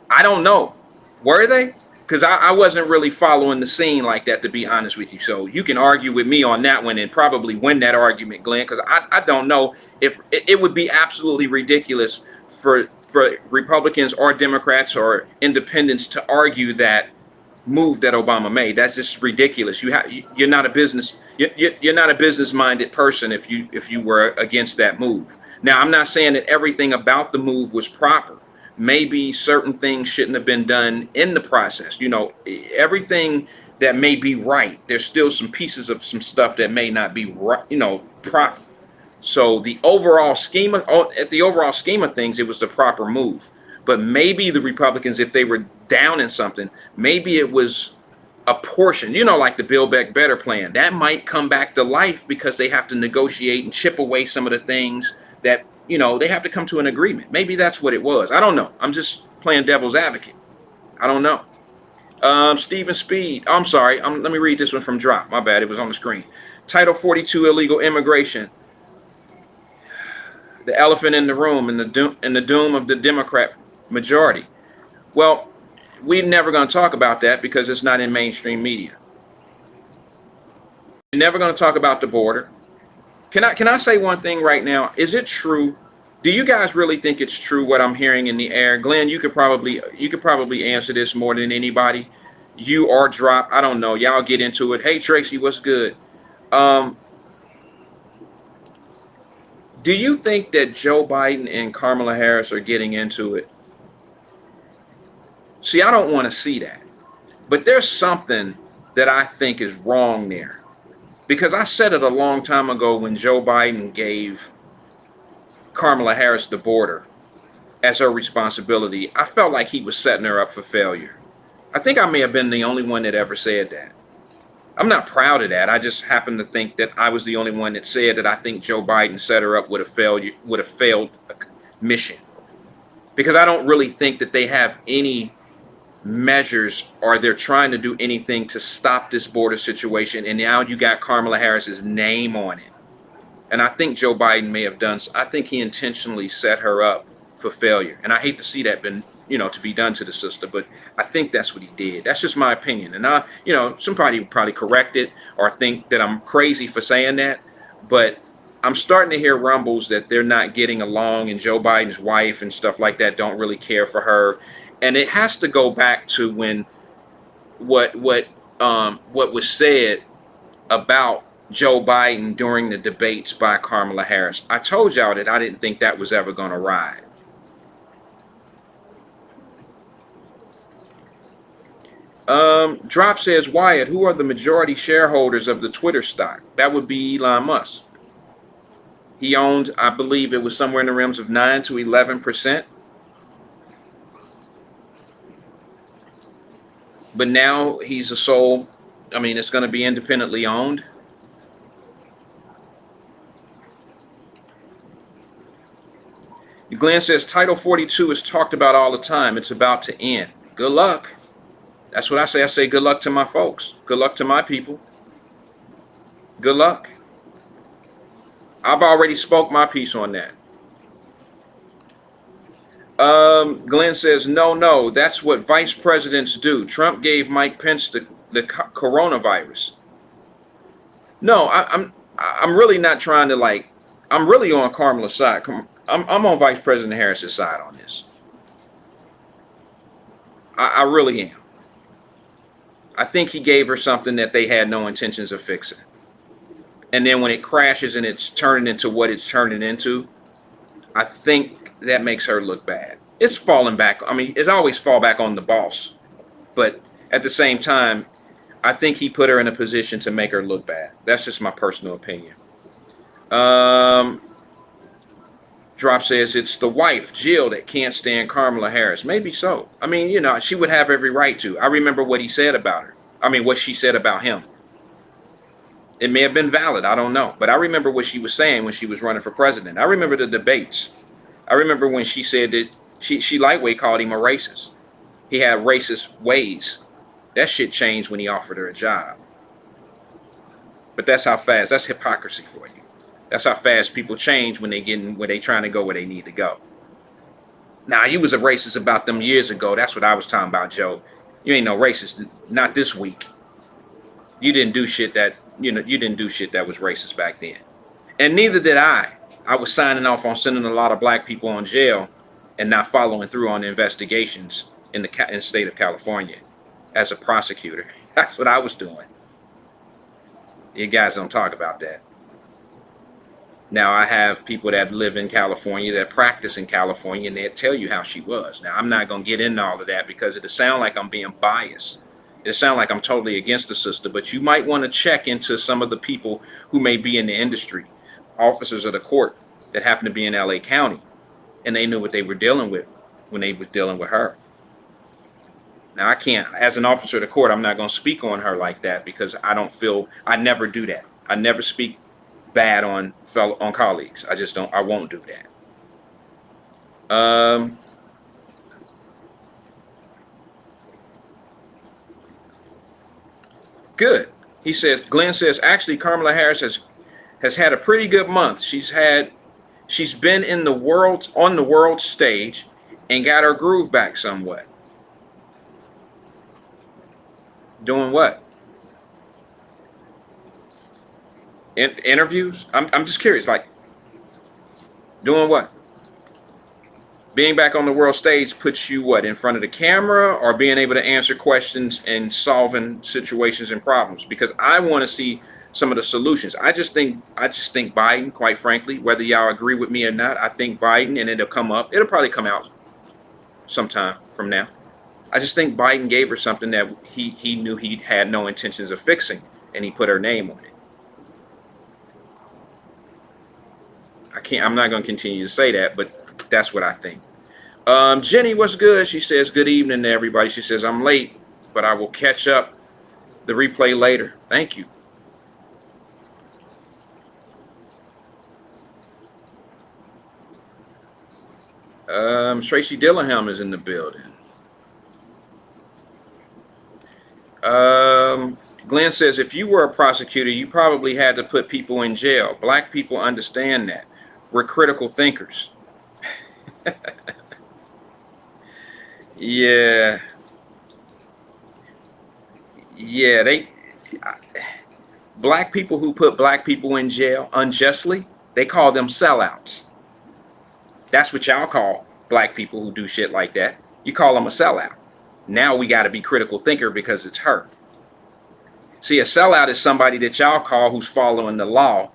I don't know. Were they? Because I wasn't really following the scene like that, to be honest with you. So you can argue with me on that one and probably win that argument, Glenn, because I don't know if it would be absolutely ridiculous for Republicans or Democrats or independents to argue that move that Obama made. That's just ridiculous. You're not a business minded person if you were against that move. Now, I'm not saying that everything about the move was proper. Maybe certain things shouldn't have been done in the process. You know, everything that may be right, there's still some pieces of some stuff that may not be right, proper. So the overall scheme of things, it was the proper move. But maybe the Republicans, if they were down in something, maybe it was a portion, like the Build Back Better plan, that might come back to life because they have to negotiate and chip away some of the things that, they have to come to an agreement. Maybe that's what it was. I don't know. I'm just playing devil's advocate. I don't know. Stephen Speed. I'm sorry. Let me read this one from Drop. My bad. It was on the screen. Title 42, illegal immigration. The elephant in the room and the doom of the Democrat majority. Well, we're never going to talk about that because it's not in mainstream media. We're never going to talk about the border. Can I say one thing right now? Is it true? Do you guys really think it's true what I'm hearing in the air? Glenn, you could probably answer this more than anybody. You or Drop, I don't know. Y'all get into it. Hey Tracy, what's good? Do you think that Joe Biden and Kamala Harris are getting into it? See, I don't want to see that. But there's something that I think is wrong there. Because I said it a long time ago when Joe Biden gave Kamala Harris the border as her responsibility. I felt like he was setting her up for failure. I think I may have been the only one that ever said that. I'm not proud of that. I just happen to think that I was the only one that said that I think Joe Biden set her up with a failed mission. Because I don't really think that they have any measures or they're trying to do anything to stop this border situation. And now you got Kamala Harris's name on it. And I think Joe Biden may have done, I think he intentionally set her up for failure. And I hate to see that to be done to the sister, but I think that's what he did. That's just my opinion. And somebody would probably correct it or think that I'm crazy for saying that, but I'm starting to hear rumbles that they're not getting along and Joe Biden's wife and stuff like that don't really care for her. And it has to go back to when what was said about Joe Biden during the debates by Kamala Harris. I told y'all that I didn't think that was ever going to ride. Drop says, Wyatt, who are the majority shareholders of the Twitter stock? That would be Elon Musk. He owned, I believe it was somewhere in the realms of 9 to 11%. But now he's a sole, I mean, it's going to be independently owned. Glenn says, Title 42 is talked about all the time. It's about to end. Good luck. That's what I say. I say good luck to my folks. Good luck to my people. Good luck. I've already spoke my piece on that. Glenn says, no, that's what vice presidents do. Trump gave Mike Pence the coronavirus. No, I'm really not trying to I'm really on Kamala's side. I'm on Vice President Harris's side on this. I really am. I think he gave her something that they had no intentions of fixing. And then when it crashes and it's turning into what it's turning into, I think that makes her look bad. It's falling back. I mean, it's always fall back on the boss. But at the same time, I think he put her in a position to make her look bad. That's just my personal opinion. Drop says it's the wife, Jill, that can't stand Kamala Harris. Maybe so. I mean, you know, she would have every right to. I remember what he said about her. I mean, what she said about him. It may have been valid. I don't know. But I remember what she was saying when she was running for president. I remember the debates. I remember when she said that she lightweight called him a racist. He had racist ways. That shit changed when he offered her a job. But that's how fast. That's hypocrisy for you. That's how fast people change when they trying to go where they need to go. Now, you was a racist about them years ago. That's what I was talking about, Joe. You ain't no racist. Not this week. You didn't do shit that, you didn't do shit that was racist back then. And neither did I. I was signing off on sending a lot of black people on jail and not following through on the investigations in the state of California as a prosecutor. That's what I was doing. You guys don't talk about that. Now, I have people that live in California, that practice in California, and they'll tell you how she was. Now, I'm not going to get into all of that because it'll sound like I'm being biased. It'll sound like I'm totally against the sister, but you might want to check into some of the people who may be in the industry, officers of the court that happen to be in LA County, and they knew what they were dealing with when they were dealing with her. Now, I can't, as an officer of the court, I'm not going to speak on her like that because I never do that. I never speak bad on colleagues. I won't do that. Good. He says, Glenn says, actually, Kamala Harris has had a pretty good month. She's been on the world stage and got her groove back somewhat. Doing what? Interviews? I'm just curious, like, doing what? Being back on the world stage puts you what, in front of the camera, or being able to answer questions and solving situations and problems? Because I want to see some of the solutions. I just think Biden, quite frankly, whether y'all agree with me or not, I think Biden, and it'll probably come out sometime from now. I just think Biden gave her something that he knew he had no intentions of fixing, and he put her name on it. I'm not going to continue to say that, but that's what I think. Jenny, what's good? She says, good evening to everybody. She says, I'm late, but I will catch up the replay later. Thank you. Tracy Dillingham is in the building. Glenn says, if you were a prosecutor, you probably had to put people in jail. Black people understand that. We're critical thinkers. Yeah. Black people who put black people in jail unjustly, they call them sellouts. That's what y'all call black people who do shit like that. You call them a sellout. Now we got to be critical thinker because it's her. See, a sellout is somebody that y'all call who's following the law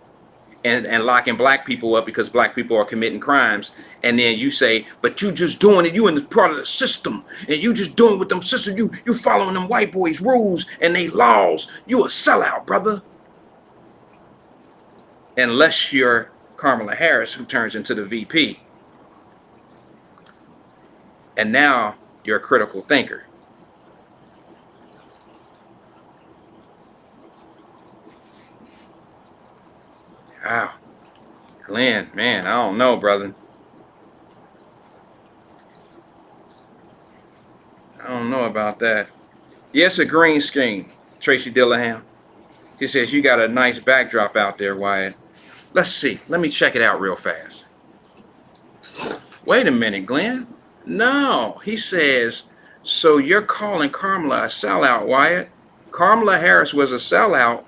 and locking black people up because black people are committing crimes. And then you say, but you just doing it, you in the part of the system, and you just doing with them system, you following them white boys' rules and they laws. You a sellout, brother. Unless you're Kamala Harris, who turns into the VP. And now you're a critical thinker. Wow. Glenn, man, I don't know, brother. I don't know about that. Yes, a green screen, Tracy Dillingham. He says, you got a nice backdrop out there, Wyatt. Let's see. Let me check it out real fast. Wait a minute, Glenn. No, he says, so you're calling Kamala a sellout, Wyatt. Kamala Harris was a sellout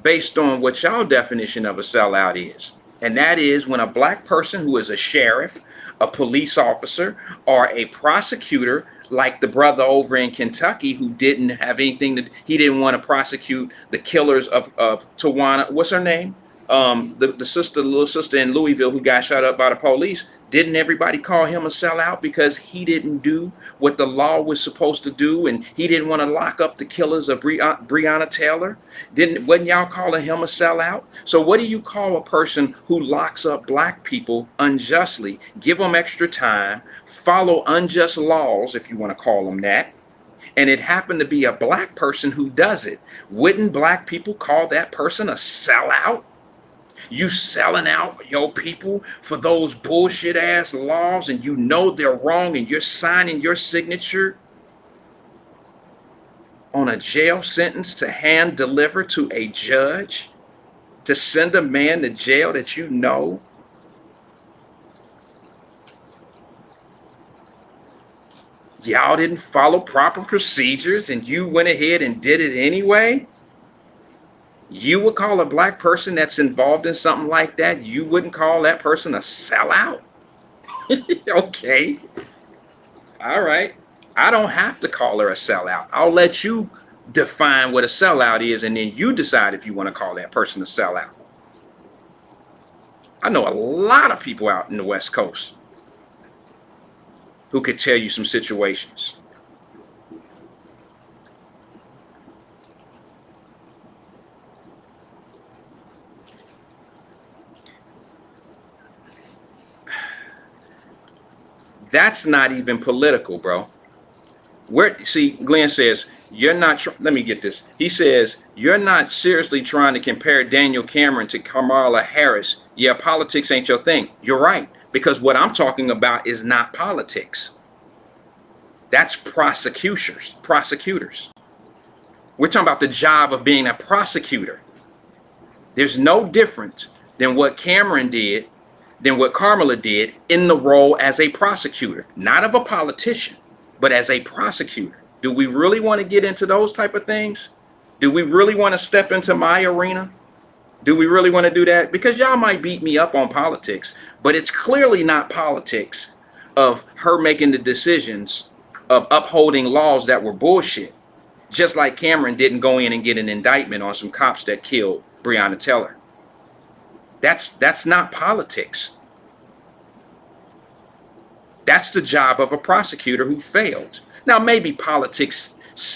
based on what y'all definition of a sellout is. And that is when a black person who is a sheriff, a police officer, or a prosecutor, like the brother over in Kentucky who didn't have anything that he didn't want to prosecute the killers of Tawana, what's her name? The sister, the little sister in Louisville who got shot up by the police. Didn't everybody call him a sellout because he didn't do what the law was supposed to do, and he didn't want to lock up the killers of Breonna Taylor? Wasn't y'all calling him a sellout? So what do you call a person who locks up black people unjustly, give them extra time, follow unjust laws, if you want to call them that, and it happened to be a black person who does it? Wouldn't black people call that person a sellout? You selling out your people for those bullshit ass laws, and you know they're wrong, and you're signing your signature on a jail sentence to hand deliver to a judge to send a man to jail that you know y'all didn't follow proper procedures and you went ahead and did it anyway? You would call a black person that's involved in something like that, you wouldn't call that person a sellout? Okay. All right. I don't have to call her a sellout. I'll let you define what a sellout is, and then you decide if you want to call that person a sellout. I know a lot of people out in the West Coast who could tell you some situations. That's not even political, bro. See, Glenn says, you're not, let me get this. He says, you're not seriously trying to compare Daniel Cameron to Kamala Harris. Yeah, politics ain't your thing. You're right, because what I'm talking about is not politics. That's prosecutors. We're talking about the job of being a prosecutor. There's no difference than what Cameron did, than what Kamala did in the role as a prosecutor, not of a politician, but as a prosecutor. Do we really want to get into those type of things? Do we really want to step into my arena? Do we really want to do that? Because y'all might beat me up on politics, but it's clearly not politics of her making the decisions of upholding laws that were bullshit. Just like Cameron didn't go in and get an indictment on some cops that killed Breonna Taylor. That's not politics. That's the job of a prosecutor who failed. Now, maybe politics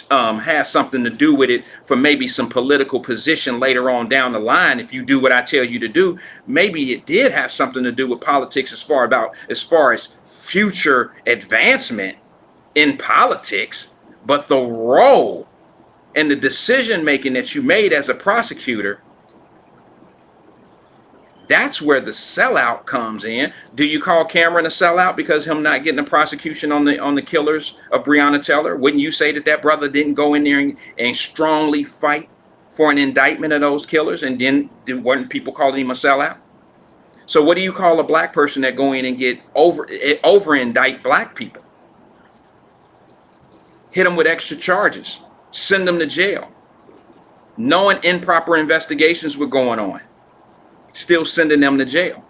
has something to do with it for maybe some political position later on down the line. If you do what I tell you to do, maybe it did have something to do with politics as far as future advancement in politics. But the role and the decision making that you made as a prosecutor, that's where the sellout comes in. Do you call Cameron a sellout because him not getting a prosecution on the killers of Breonna Taylor? Wouldn't you say that brother didn't go in there and strongly fight for an indictment of those killers, and then weren't people calling him a sellout? So what do you call a black person that go in and get over indict black people? Hit them with extra charges, send them to jail, knowing improper investigations were going on, still sending them to jail,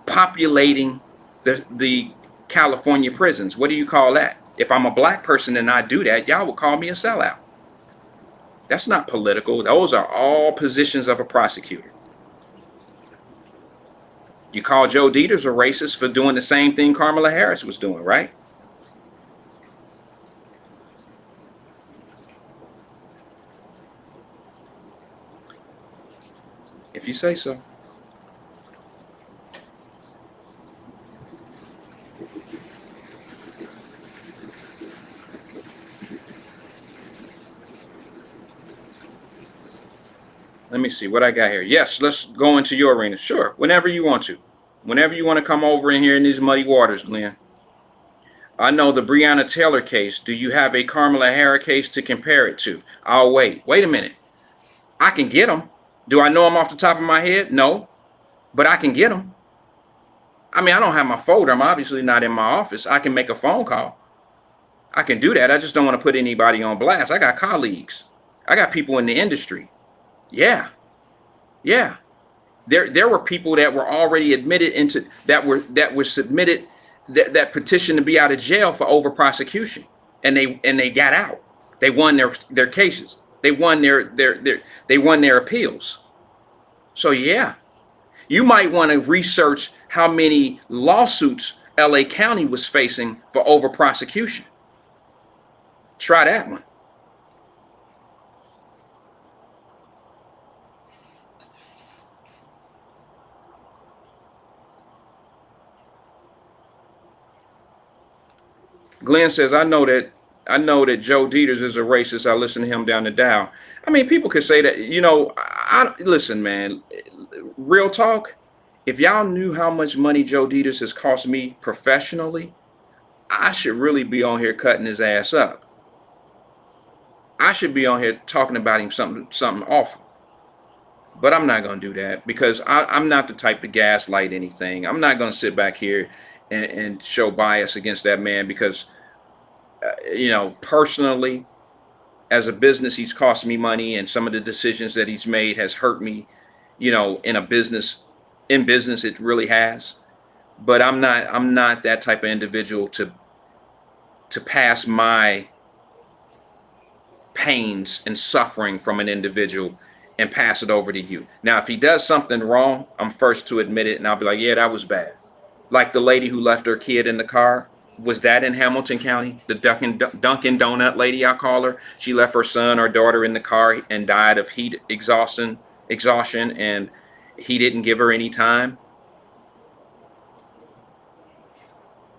populating the California prisons. What do you call that? If I'm a black person and I do that, y'all would call me a sellout. That's not political. Those are all positions of a prosecutor. You call Joe Dieters a racist for doing the same thing Kamala Harris was doing, right? If you say so. Let me see what I got here. Yes, let's go into your arena. Sure, whenever you want to. Whenever you want to come over in here in these muddy waters, Glenn. I know the Breonna Taylor case. Do you have a Kamala Harris case to compare it to? I'll wait. Wait a minute. I can get them. Do I know them off the top of my head? No, but I can get them. I mean, I don't have my folder. I'm obviously not in my office. I can make a phone call. I can do that. I just don't want to put anybody on blast. I got colleagues. I got people in the industry. Yeah. Yeah. There were people that were already admitted into that were submitted that petition to be out of jail for over prosecution, and they got out. They won their cases. They won their appeals. So yeah, you might want to research how many lawsuits LA County was facing for over prosecution. Try that one. Glenn says, I know that Joe Dieters is a racist. I listen to him down the dial. I mean, people could say that, listen, man, real talk. If y'all knew how much money Joe Dieters has cost me professionally, I should really be on here cutting his ass up. I should be on here talking about him something awful. But I'm not going to do that because I'm not the type to gaslight anything. I'm not going to sit back here and show bias against that man because, personally, as a business, he's cost me money, and some of the decisions that he's made has hurt me, in business, it really has. But I'm not that type of individual to pass my pains and suffering from an individual and pass it over to you. Now, if he does something wrong, I'm first to admit it, and I'll be like, yeah, that was bad. Like the lady who left her kid in the car. Was that in Hamilton County? The Dunkin' Donut lady, I call her. She left her son or daughter in the car and died of heat exhaustion, and he didn't give her any time.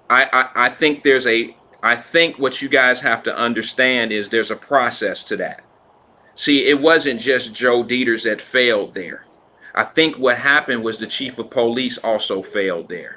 I think what you guys have to understand is there's a process to that. See, it wasn't just Joe Dieters that failed there. I think what happened was the chief of police also failed there.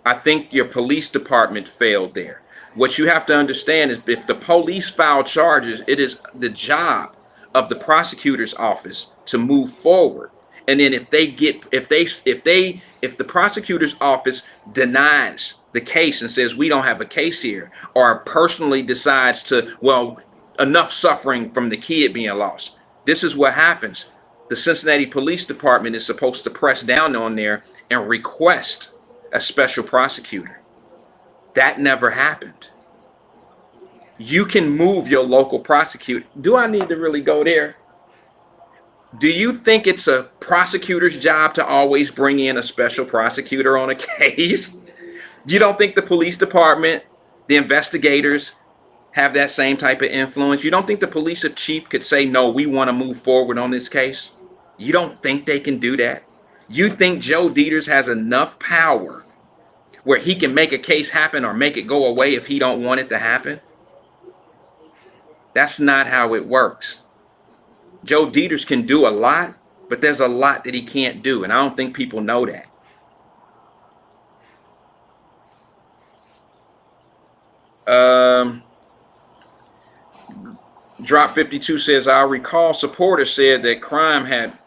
I think your police department failed there. What you have to understand is if the police file charges, it is the job of the prosecutor's office to move forward. And then if the prosecutor's office denies the case and says we don't have a case here, or personally decides to, well, enough suffering from the kid being lost, this is what happens. The Cincinnati Police Department is supposed to press down on there and request a special prosecutor. That never happened. You can move your local prosecutor. Do I need to really go there? Do you think it's a prosecutor's job to always bring in a special prosecutor on a case? You don't think the police department, the investigators have that same type of influence? You don't think the police chief could say, no, we want to move forward on this case? You don't think they can do that? You think Joe Dieters has enough power where he can make a case happen or make it go away if he don't want it to happen? That's not how it works. Joe Dieters can do a lot, but there's a lot that he can't do, and I don't think people know that. Drop 52 says, I recall supporters said that crime had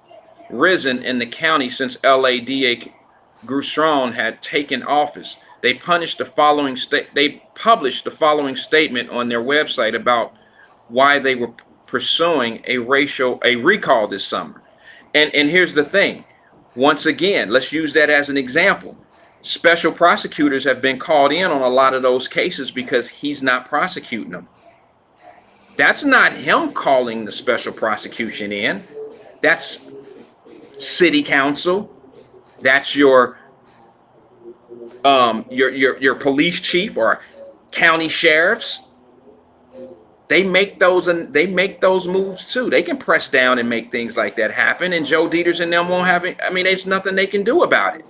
risen in the county since LADA Grusron had taken office. They published the following statement on their website about why they were pursuing a recall this summer. And here's the thing. Once again, let's use that as an example. Special prosecutors have been called in on a lot of those cases because he's not prosecuting them. That's not him calling the special prosecution in. That's city council, That's your police chief or county sheriffs. They make those moves too. They can press down and make things like that happen. And Joe Dieters and them won't have it. I mean, there's nothing they can do about it.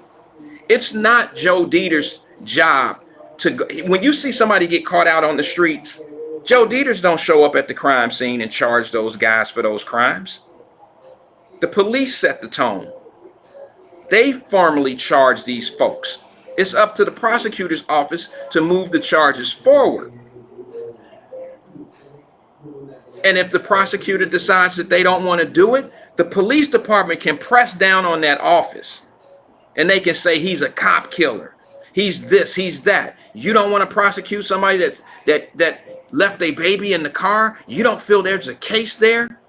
It's not Joe Dieters' job to go. When you see somebody get caught out on the streets, Joe Dieters don't show up at the crime scene and charge those guys for those crimes. The police set the tone. They formally charge these folks. It's up to the prosecutor's office to move the charges forward. And if the prosecutor decides that they don't want to do it, the police department can press down on that office. And they can say he's a cop killer. He's this, he's that. You don't want to prosecute somebody that left a baby in the car? You don't feel there's a case there?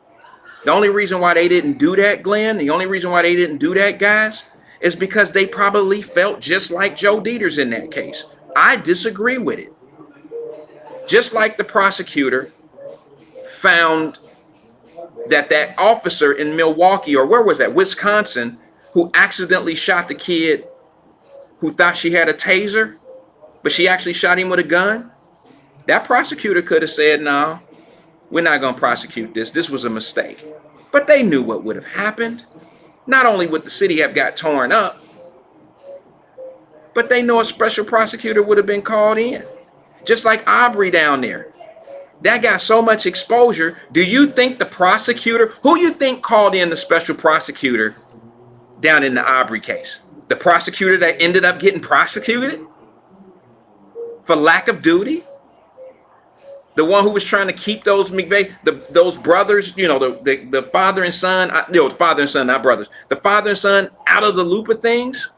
The only reason why they didn't do that, Glenn, the only reason why they didn't do that, guys, is because they probably felt just like Joe Dieters in that case. I disagree with it. Just like the prosecutor found that officer in Milwaukee, or where was that, Wisconsin, who accidentally shot the kid who thought she had a taser, but she actually shot him with a gun. That prosecutor could have said, no, we're not going to prosecute this. This was a mistake. But they knew what would have happened. Not only would the city have got torn up, but they know a special prosecutor would have been called in. Just like Aubrey down there. That got so much exposure. Do you think the prosecutor, who you think called in the special prosecutor down in the Aubrey case? The prosecutor that ended up getting prosecuted for lack of duty? The one who was trying to keep those McVeigh, those brothers, you know, the father and son, father and son, not brothers, the father and son out of the loop of things?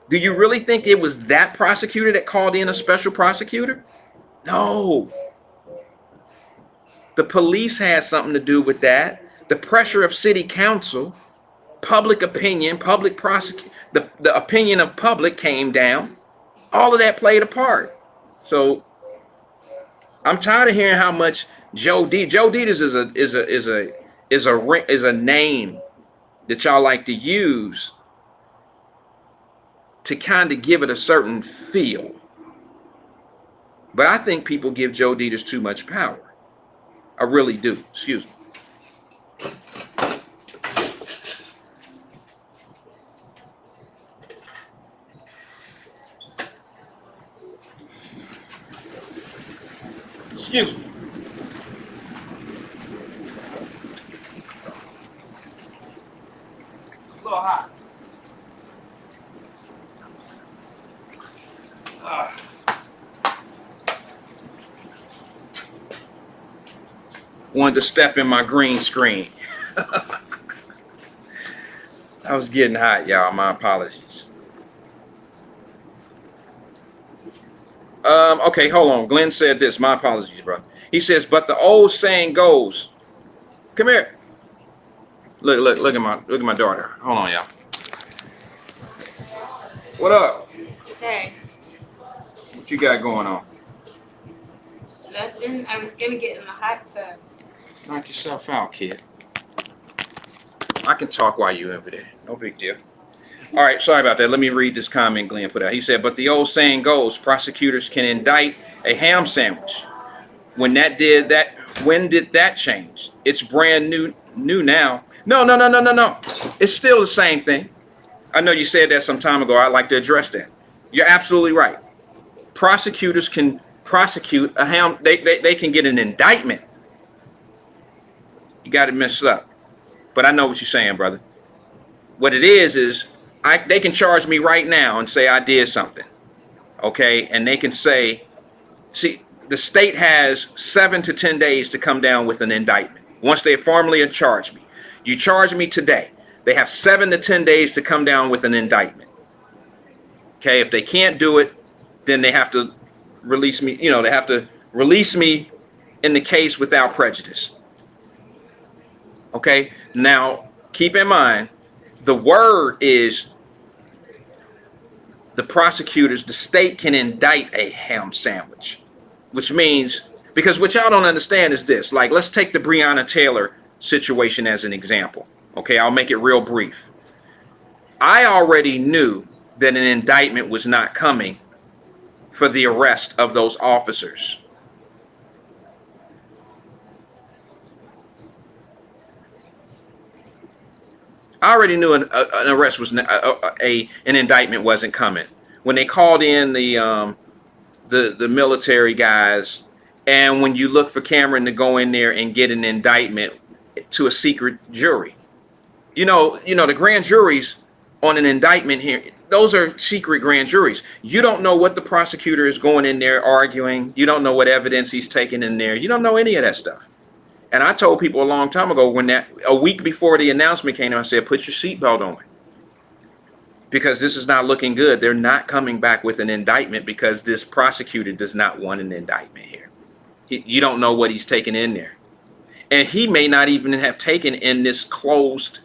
Do you really think it was that prosecutor that called in a special prosecutor? No. The police had something to do with that. The pressure of city council, public opinion, the opinion of public came down. All of that played a part. So I'm tired of hearing how much Joe Dieters is a name that y'all like to use to kind of give it a certain feel. But I think people give Joe Dieters too much power. I really do. Excuse me. Excuse me. It's a little hot. Wanted to step in my green screen. I was getting hot, y'all. My apologies. Okay, hold on. Glenn said this. My apologies, bro. He says, but the old saying goes, come here. Look at my daughter. Hold on, y'all. What up? Hey. What you got going on? Nothing. I was gonna get in the hot tub. Knock yourself out, kid. I can talk while you're over there. No big deal. All right, sorry about that. Let me read this comment Glenn put out. He said, but the old saying goes, prosecutors can indict a ham sandwich. When did that change? It's brand new now. No. It's still the same thing. I know you said that some time ago. I'd like to address that. You're absolutely right. Prosecutors can prosecute a ham. They can get an indictment. You got it messed up. But I know what you're saying, brother. What it is they can charge me right now and say I did something. Okay? And they can say, see, the state has 7 to 10 days to come down with an indictment. Once they formally charge me. You charge me today. They have 7 to 10 days to come down with an indictment. Okay? If they can't do it, then they have to release me. You know, they have to release me in the case without prejudice. Okay? Now, keep in mind, the word is the prosecutors, the state can indict a ham sandwich, which means, because what y'all don't understand is this, like, let's take the Breonna Taylor situation as an example. Okay, I'll make it real brief. I already knew that an indictment was not coming for the arrest of those officers. I already knew an arrest was an indictment wasn't coming when they called in the military guys, and when you look for Cameron to go in there and get an indictment to a secret jury. The grand juries on an indictment here, those are secret grand juries. You don't know what the prosecutor is going in there arguing. You don't know what evidence he's taking in there. You don't know any of that stuff. And I told people a long time ago, a week before the announcement came out, I said, put your seatbelt on. Because this is not looking good. They're not coming back with an indictment because this prosecutor does not want an indictment here. You don't know what he's taking in there. And he may not even have taken in this closed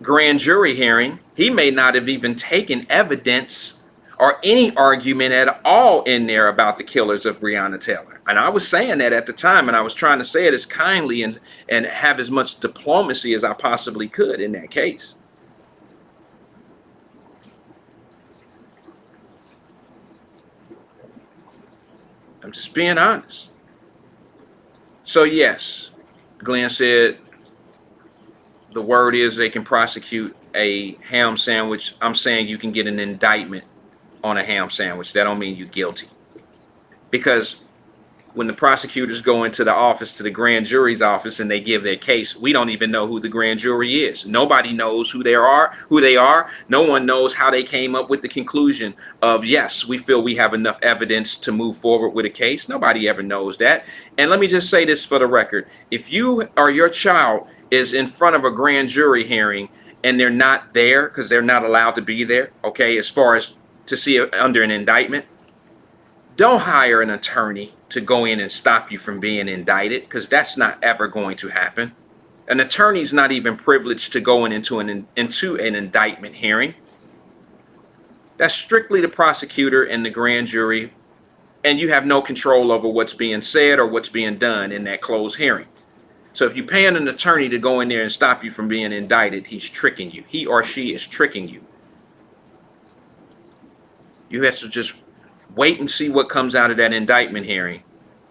grand jury hearing. He may not have even taken evidence or any argument at all in there about the killers of Breonna Taylor. And I was saying that at the time, and I was trying to say it as kindly and have as much diplomacy as I possibly could in that case. I'm just being honest. So yes, Glenn said the word is they can prosecute a ham sandwich. I'm saying you can get an indictment on a ham sandwich. That don't mean you're guilty. Because when the prosecutors go into the office, to the grand jury's office, and they give their case, we don't even know who the grand jury is. Nobody knows who they are. No one knows how they came up with the conclusion of, yes, we feel we have enough evidence to move forward with a case. Nobody ever knows that. And let me just say this for the record. If you or your child is in front of a grand jury hearing and they're not there because they're not allowed to be there, okay, as far as to see it under an indictment, don't hire an attorney to go in and stop you from being indicted, because that's not ever going to happen. An attorney's not even privileged to go into an indictment hearing. That's strictly the prosecutor and the grand jury, and you have no control over what's being said or what's being done in that closed hearing. So if you're paying an attorney to go in there and stop you from being indicted, he's tricking you. He or she is tricking you. You have to just wait and see what comes out of that indictment hearing,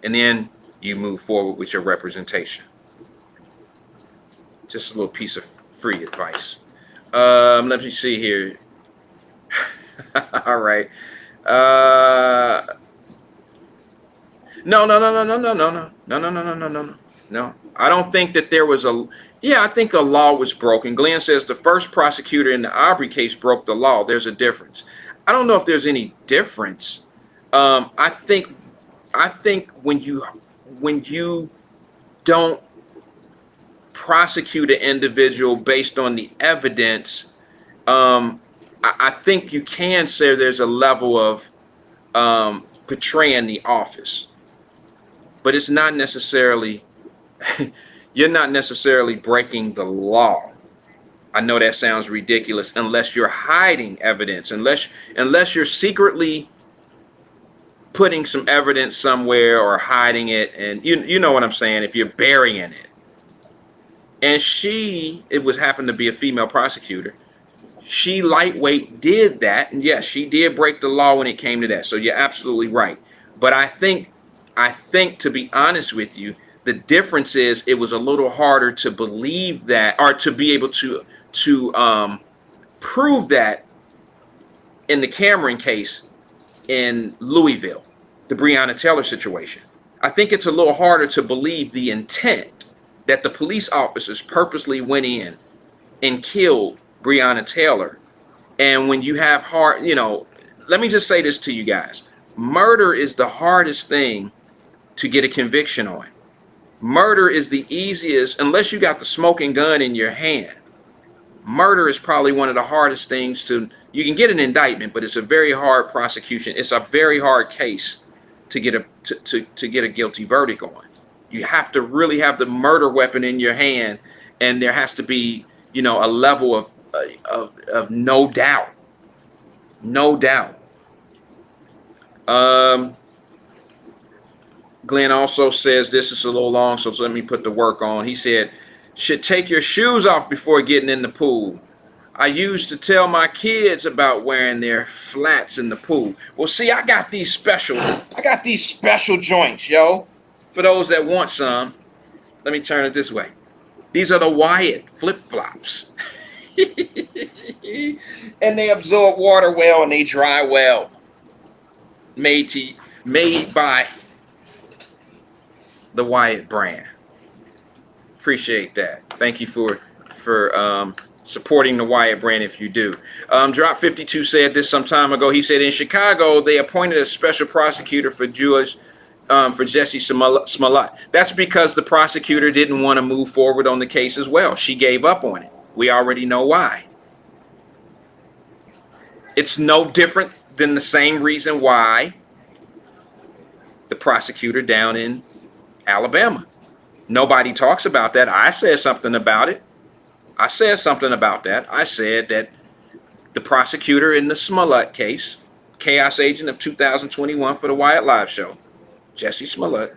and then you move forward with your representation. Just a little piece of free advice. Let me see here. All right. No. I don't think that there was I think a law was broken. Glenn says the first prosecutor in the Aubrey case broke the law. There's a difference. I don't know if there's any difference. I think when you don't prosecute an individual based on the evidence, I think you can say there's a level of portraying the office, but it's not necessarily you're not necessarily breaking the law. I know that sounds ridiculous, unless you're hiding evidence, unless you're secretly putting some evidence somewhere or hiding it, and you know what I'm saying, if you're burying it. And it happened to be a female prosecutor. She lightweight did that, and yes, she did break the law when it came to that. So you're absolutely right. But I think to be honest with you, the difference is it was a little harder to believe that, or to be able to prove that in the Cameron case in Louisville, the Breonna Taylor situation. I think it's a little harder to believe the intent that the police officers purposely went in and killed Breonna Taylor. And when you have let me just say this to you guys. Murder is the hardest thing to get a conviction on. Murder is the easiest, unless you got the smoking gun in your hand. Murder is probably one of the hardest things you can get an indictment, but it's a very hard prosecution. It's a very hard case to get a guilty verdict on. You have to really have the murder weapon in your hand, and there has to be, a level of no doubt. No doubt. Glenn also says, this is a little long, so let me put the work on. He said, should take your shoes off before getting in the pool. I used to tell my kids about wearing their flats in the pool. Well, see, I got these special joints, yo. For those that want some, let me turn it this way. These are the Wyatt flip-flops. And they absorb water well and they dry well. Made by the Wyatt brand. Appreciate that. Thank you for supporting the Wyatt brand if you do. Drop 52 said this some time ago. He said in Chicago they appointed a special prosecutor for Jewish for Jesse Smollett. That's because the prosecutor didn't want to move forward on the case as well. She gave up on it. We already know why. It's no different than the same reason why the prosecutor down in Alabama. Nobody talks about that. I said something about it. I said that the prosecutor in the Smollett case, Chaos Agent of 2021 for the Wyatt-Live show, Jesse Smollett.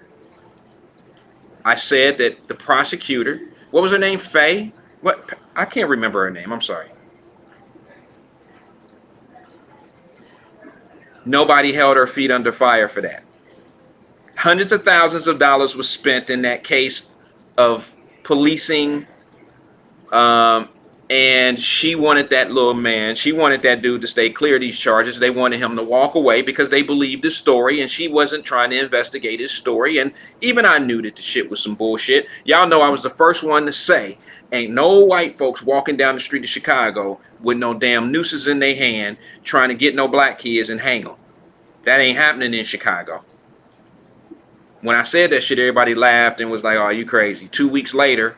I said that the prosecutor, what was her name? Faye? What? I can't remember her name. I'm sorry. Nobody held her feet under fire for that. Hundreds of thousands of dollars was spent in that case of policing. And she wanted that little man. She wanted that dude to stay clear of these charges. They wanted him to walk away because they believed his story, and she wasn't trying to investigate his story. And even I knew that the shit was some bullshit. Y'all know I was the first one to say, ain't no white folks walking down the street of Chicago with no damn nooses in their hand trying to get no black kids and hang them. That ain't happening in Chicago. When I said that shit, everybody laughed and was like, oh, you crazy. 2 weeks later,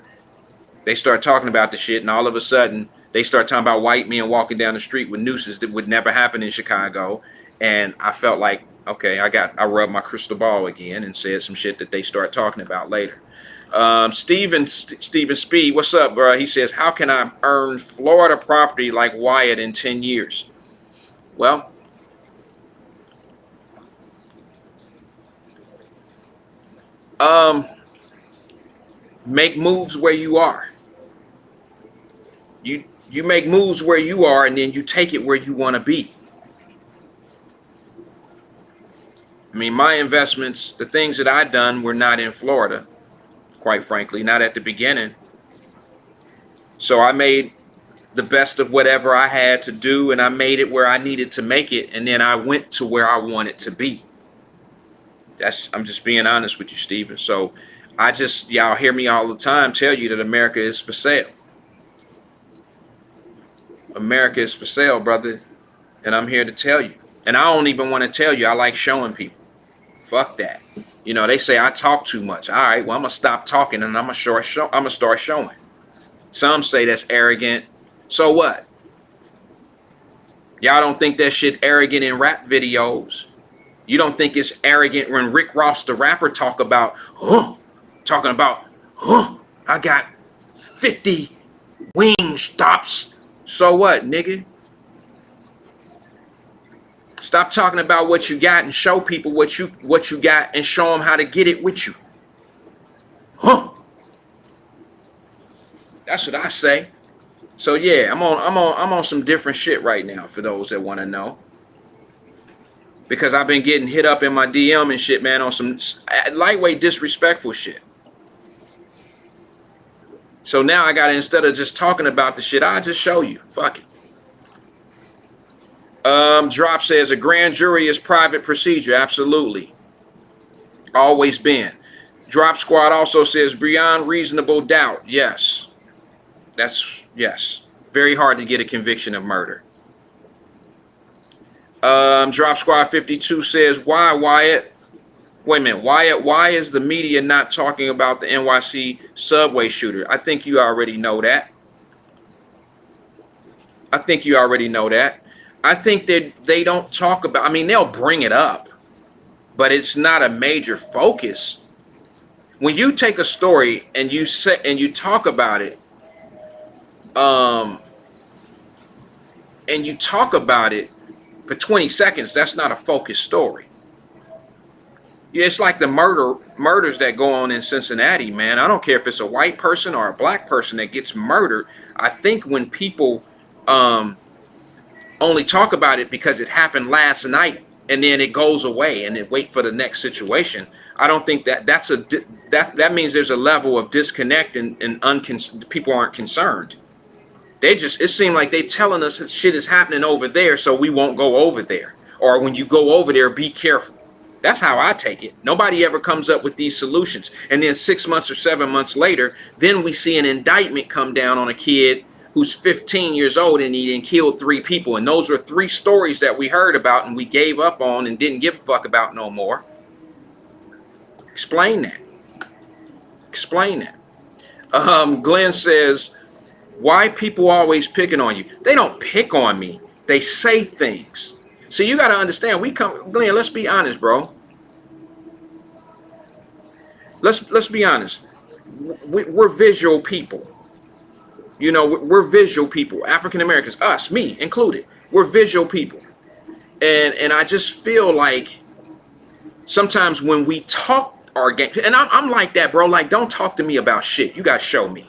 they start talking about the shit, and all of a sudden, they start talking about white men walking down the street with nooses that would never happen in Chicago. And I felt like, okay, I rubbed my crystal ball again and said some shit that they start talking about later. Steven Speed, what's up, bro? He says, how can I earn Florida property like Wyatt in 10 years? Well, make moves where you are. You make moves where you are, and then you take it where you want to be. I mean, my investments, the things that I've done were not in Florida, quite frankly, not at the beginning. So I made the best of whatever I had to do, and I made it where I needed to make it, and then I went to where I wanted to be. I'm just being honest with you, Steven. So y'all hear me all the time tell you that America is for sale. America is for sale, brother. And I'm here to tell you. And I don't even want to tell you. I like showing people. Fuck that. You know, they say I talk too much. All right, well, I'm going to stop talking and I'm going to start showing. Some say that's arrogant. So what? Y'all don't think that shit arrogant in rap videos. You don't think it's arrogant when Rick Ross, the rapper, talking about, I got 50 wing stops. So what, nigga? Stop talking about what you got and show people what you got and show them how to get it with you. That's what I say. So yeah, I'm on some different shit right now for those that want to know. Because I've been getting hit up in my DM and shit, man, on some lightweight disrespectful shit. So now I gotta, instead of just talking about the shit, I'll just show you. Fuck it. Drop says a grand jury is private procedure. Absolutely. Always been. Drop Squad also says beyond reasonable doubt. Yes. Yes. Very hard to get a conviction of murder. Drop Squad 52 says, why, Wyatt? Wait a minute, Wyatt, why is the media not talking about the NYC subway shooter? I think you already know that. I think that they don't talk about, I mean, they'll bring it up, but it's not a major focus. When you take a story and you talk about it, for 20 seconds, that's not a focused story. Yeah, it's like the murders that go on in Cincinnati, man. I don't care if it's a white person or a black person that gets murdered. I think when people only talk about it because it happened last night and then it goes away and then wait for the next situation. I don't think that means there's a level of disconnect and people aren't concerned. It seemed like they telling us that shit is happening over there, so we won't go over there. Or when you go over there, be careful. That's how I take it. Nobody ever comes up with these solutions. And then 6 months or 7 months later, then we see an indictment come down on a kid who's 15 years old and he killed 3 people. And those were 3 stories that we heard about and we gave up on and didn't give a fuck about no more. Explain that. Explain that. Glenn says, why people always picking on you? They don't pick on me. They say things. See, you got to understand, Glenn, let's be honest, bro. Let's be honest. We're visual people. You know, we're visual people. African Americans, us, me included. We're visual people. And I just feel like sometimes when we talk our game, and I'm like that, bro. Like, don't talk to me about shit. You got to show me.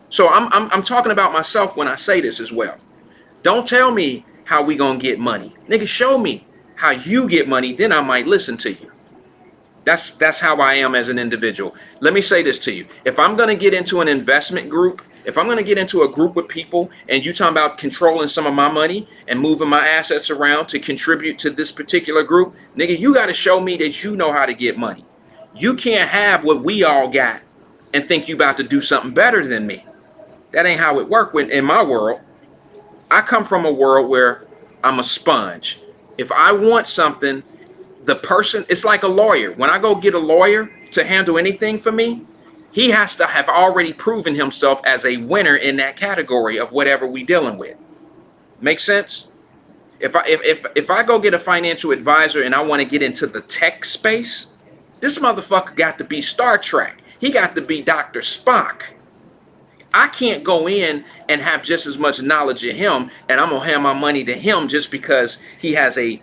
So I'm talking about myself when I say this as well. Don't tell me how we gonna get money. Nigga, show me how you get money, then I might listen to you. That's how I am as an individual. Let me say this to you. If I'm gonna get into an investment group, if I'm gonna get into a group with people and you talking about controlling some of my money and moving my assets around to contribute to this particular group, nigga, you gotta show me that you know how to get money. You can't have what we all got and think you about to do something better than me. That ain't how it works in my world. I come from a world where I'm a sponge. If I want something, it's like a lawyer. When I go get a lawyer to handle anything for me, he has to have already proven himself as a winner in that category of whatever we dealing with. Make sense? If I go get a financial advisor and I want to get into the tech space, this motherfucker got to be Star Trek. He got to be Dr. Spock. I can't go in and have just as much knowledge of him and I'm gonna hand my money to him just because he has a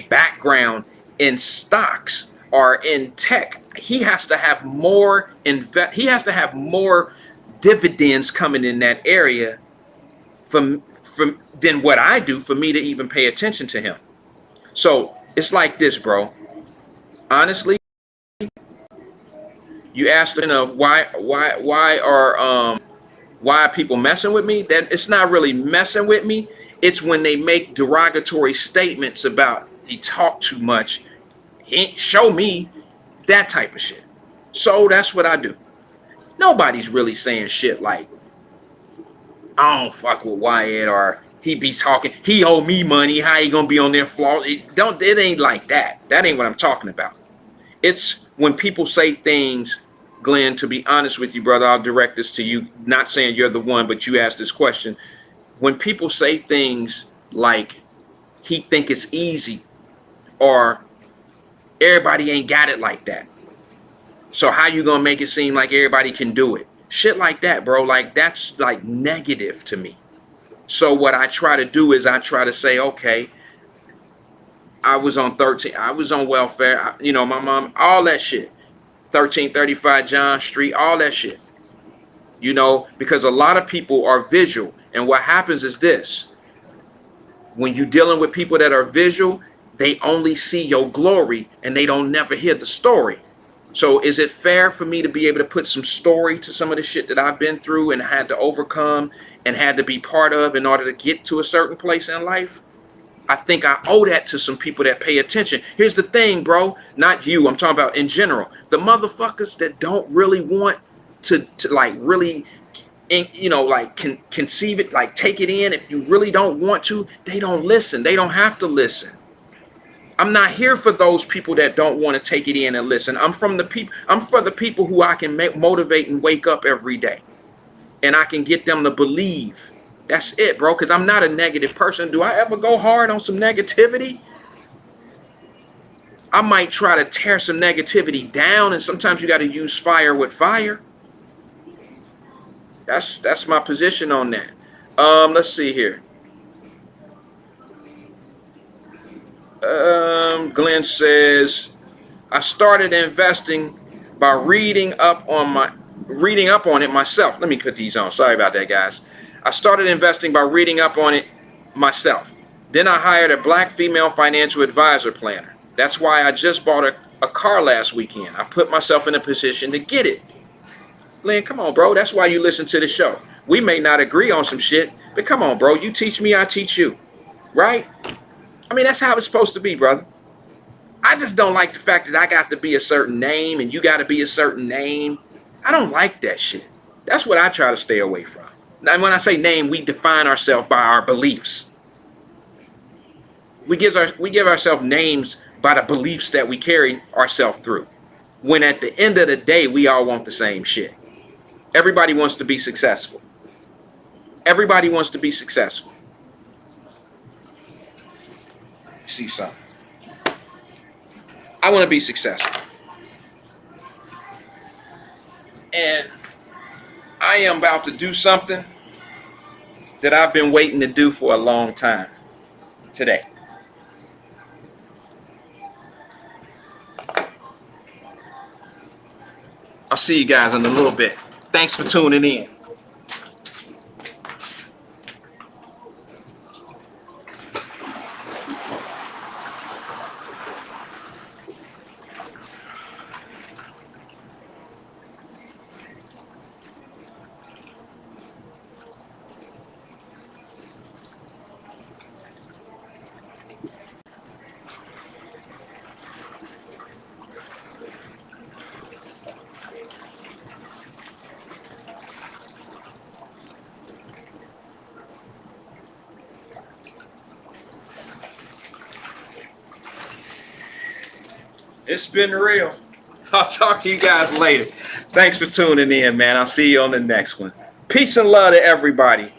background in stocks or in tech. He has to have more dividends coming in that area from than what I do for me to even pay attention to him. So it's like this, bro. Honestly, you asked enough why are people messing with me? That it's not really messing with me. It's when they make derogatory statements about he talk too much. Show me that type of shit. So that's what I do. Nobody's really saying shit like, I don't fuck with Wyatt, or he be talking, he owe me money, how he gonna be on their flaw? It ain't like that. That ain't what I'm talking about. It's when people say things, Glenn, to be honest with you, brother, I'll direct this to you, not saying you're the one, but you asked this question. When people say things like he think it's easy or everybody ain't got it like that, so how you gonna make it seem like everybody can do it? Shit like that, bro. Like, that's like negative to me. So what I try to do is I try to say, okay, I was on welfare, my mom, all that shit. 1335 John Street, all that shit. Because a lot of people are visual. And what happens is this. When you're dealing with people that are visual, they only see your glory and they don't never hear the story. So is it fair for me to be able to put some story to some of the shit that I've been through and had to overcome and had to be part of in order to get to a certain place in life? I think I owe that to some people that pay attention. Here's the thing, bro. Not you. I'm talking about in general. The motherfuckers that don't really want to like really, conceive it, like take it in. If you really don't want to, they don't listen. They don't have to listen. I'm not here for those people that don't want to take it in and listen. I'm for the people who I can motivate and wake up every day. And I can get them to believe. That's it, bro, because I'm not a negative person. Do I ever go hard on some negativity? I might try to tear some negativity down, and sometimes you got to use fire with fire. That's my position on that. Let's see here. Glenn says, I started investing by reading up on it myself. Let me put these on. Sorry about that, guys. I started investing by reading up on it myself. Then I hired a black female financial advisor planner. That's why I just bought a car last weekend. I put myself in a position to get it. Lynn, come on, bro. That's why you listen to the show. We may not agree on some shit, but come on, bro. You teach me, I teach you. Right? I mean, that's how it's supposed to be, brother. I just don't like the fact that I got to be a certain name and you got to be a certain name. I don't like that shit. That's what I try to stay away from. Now, when I say name, we define ourselves by our beliefs. We give ourselves names by the beliefs that we carry ourselves through. When at the end of the day, we all want the same shit. Everybody wants to be successful. Everybody wants to be successful. See something. I want to be successful. And I am about to do something that I've been waiting to do for a long time today. I'll see you guys in a little bit. Thanks for tuning in. It's been real. I'll talk to you guys later. Thanks for tuning in, man. I'll see you on the next one. Peace and love to everybody.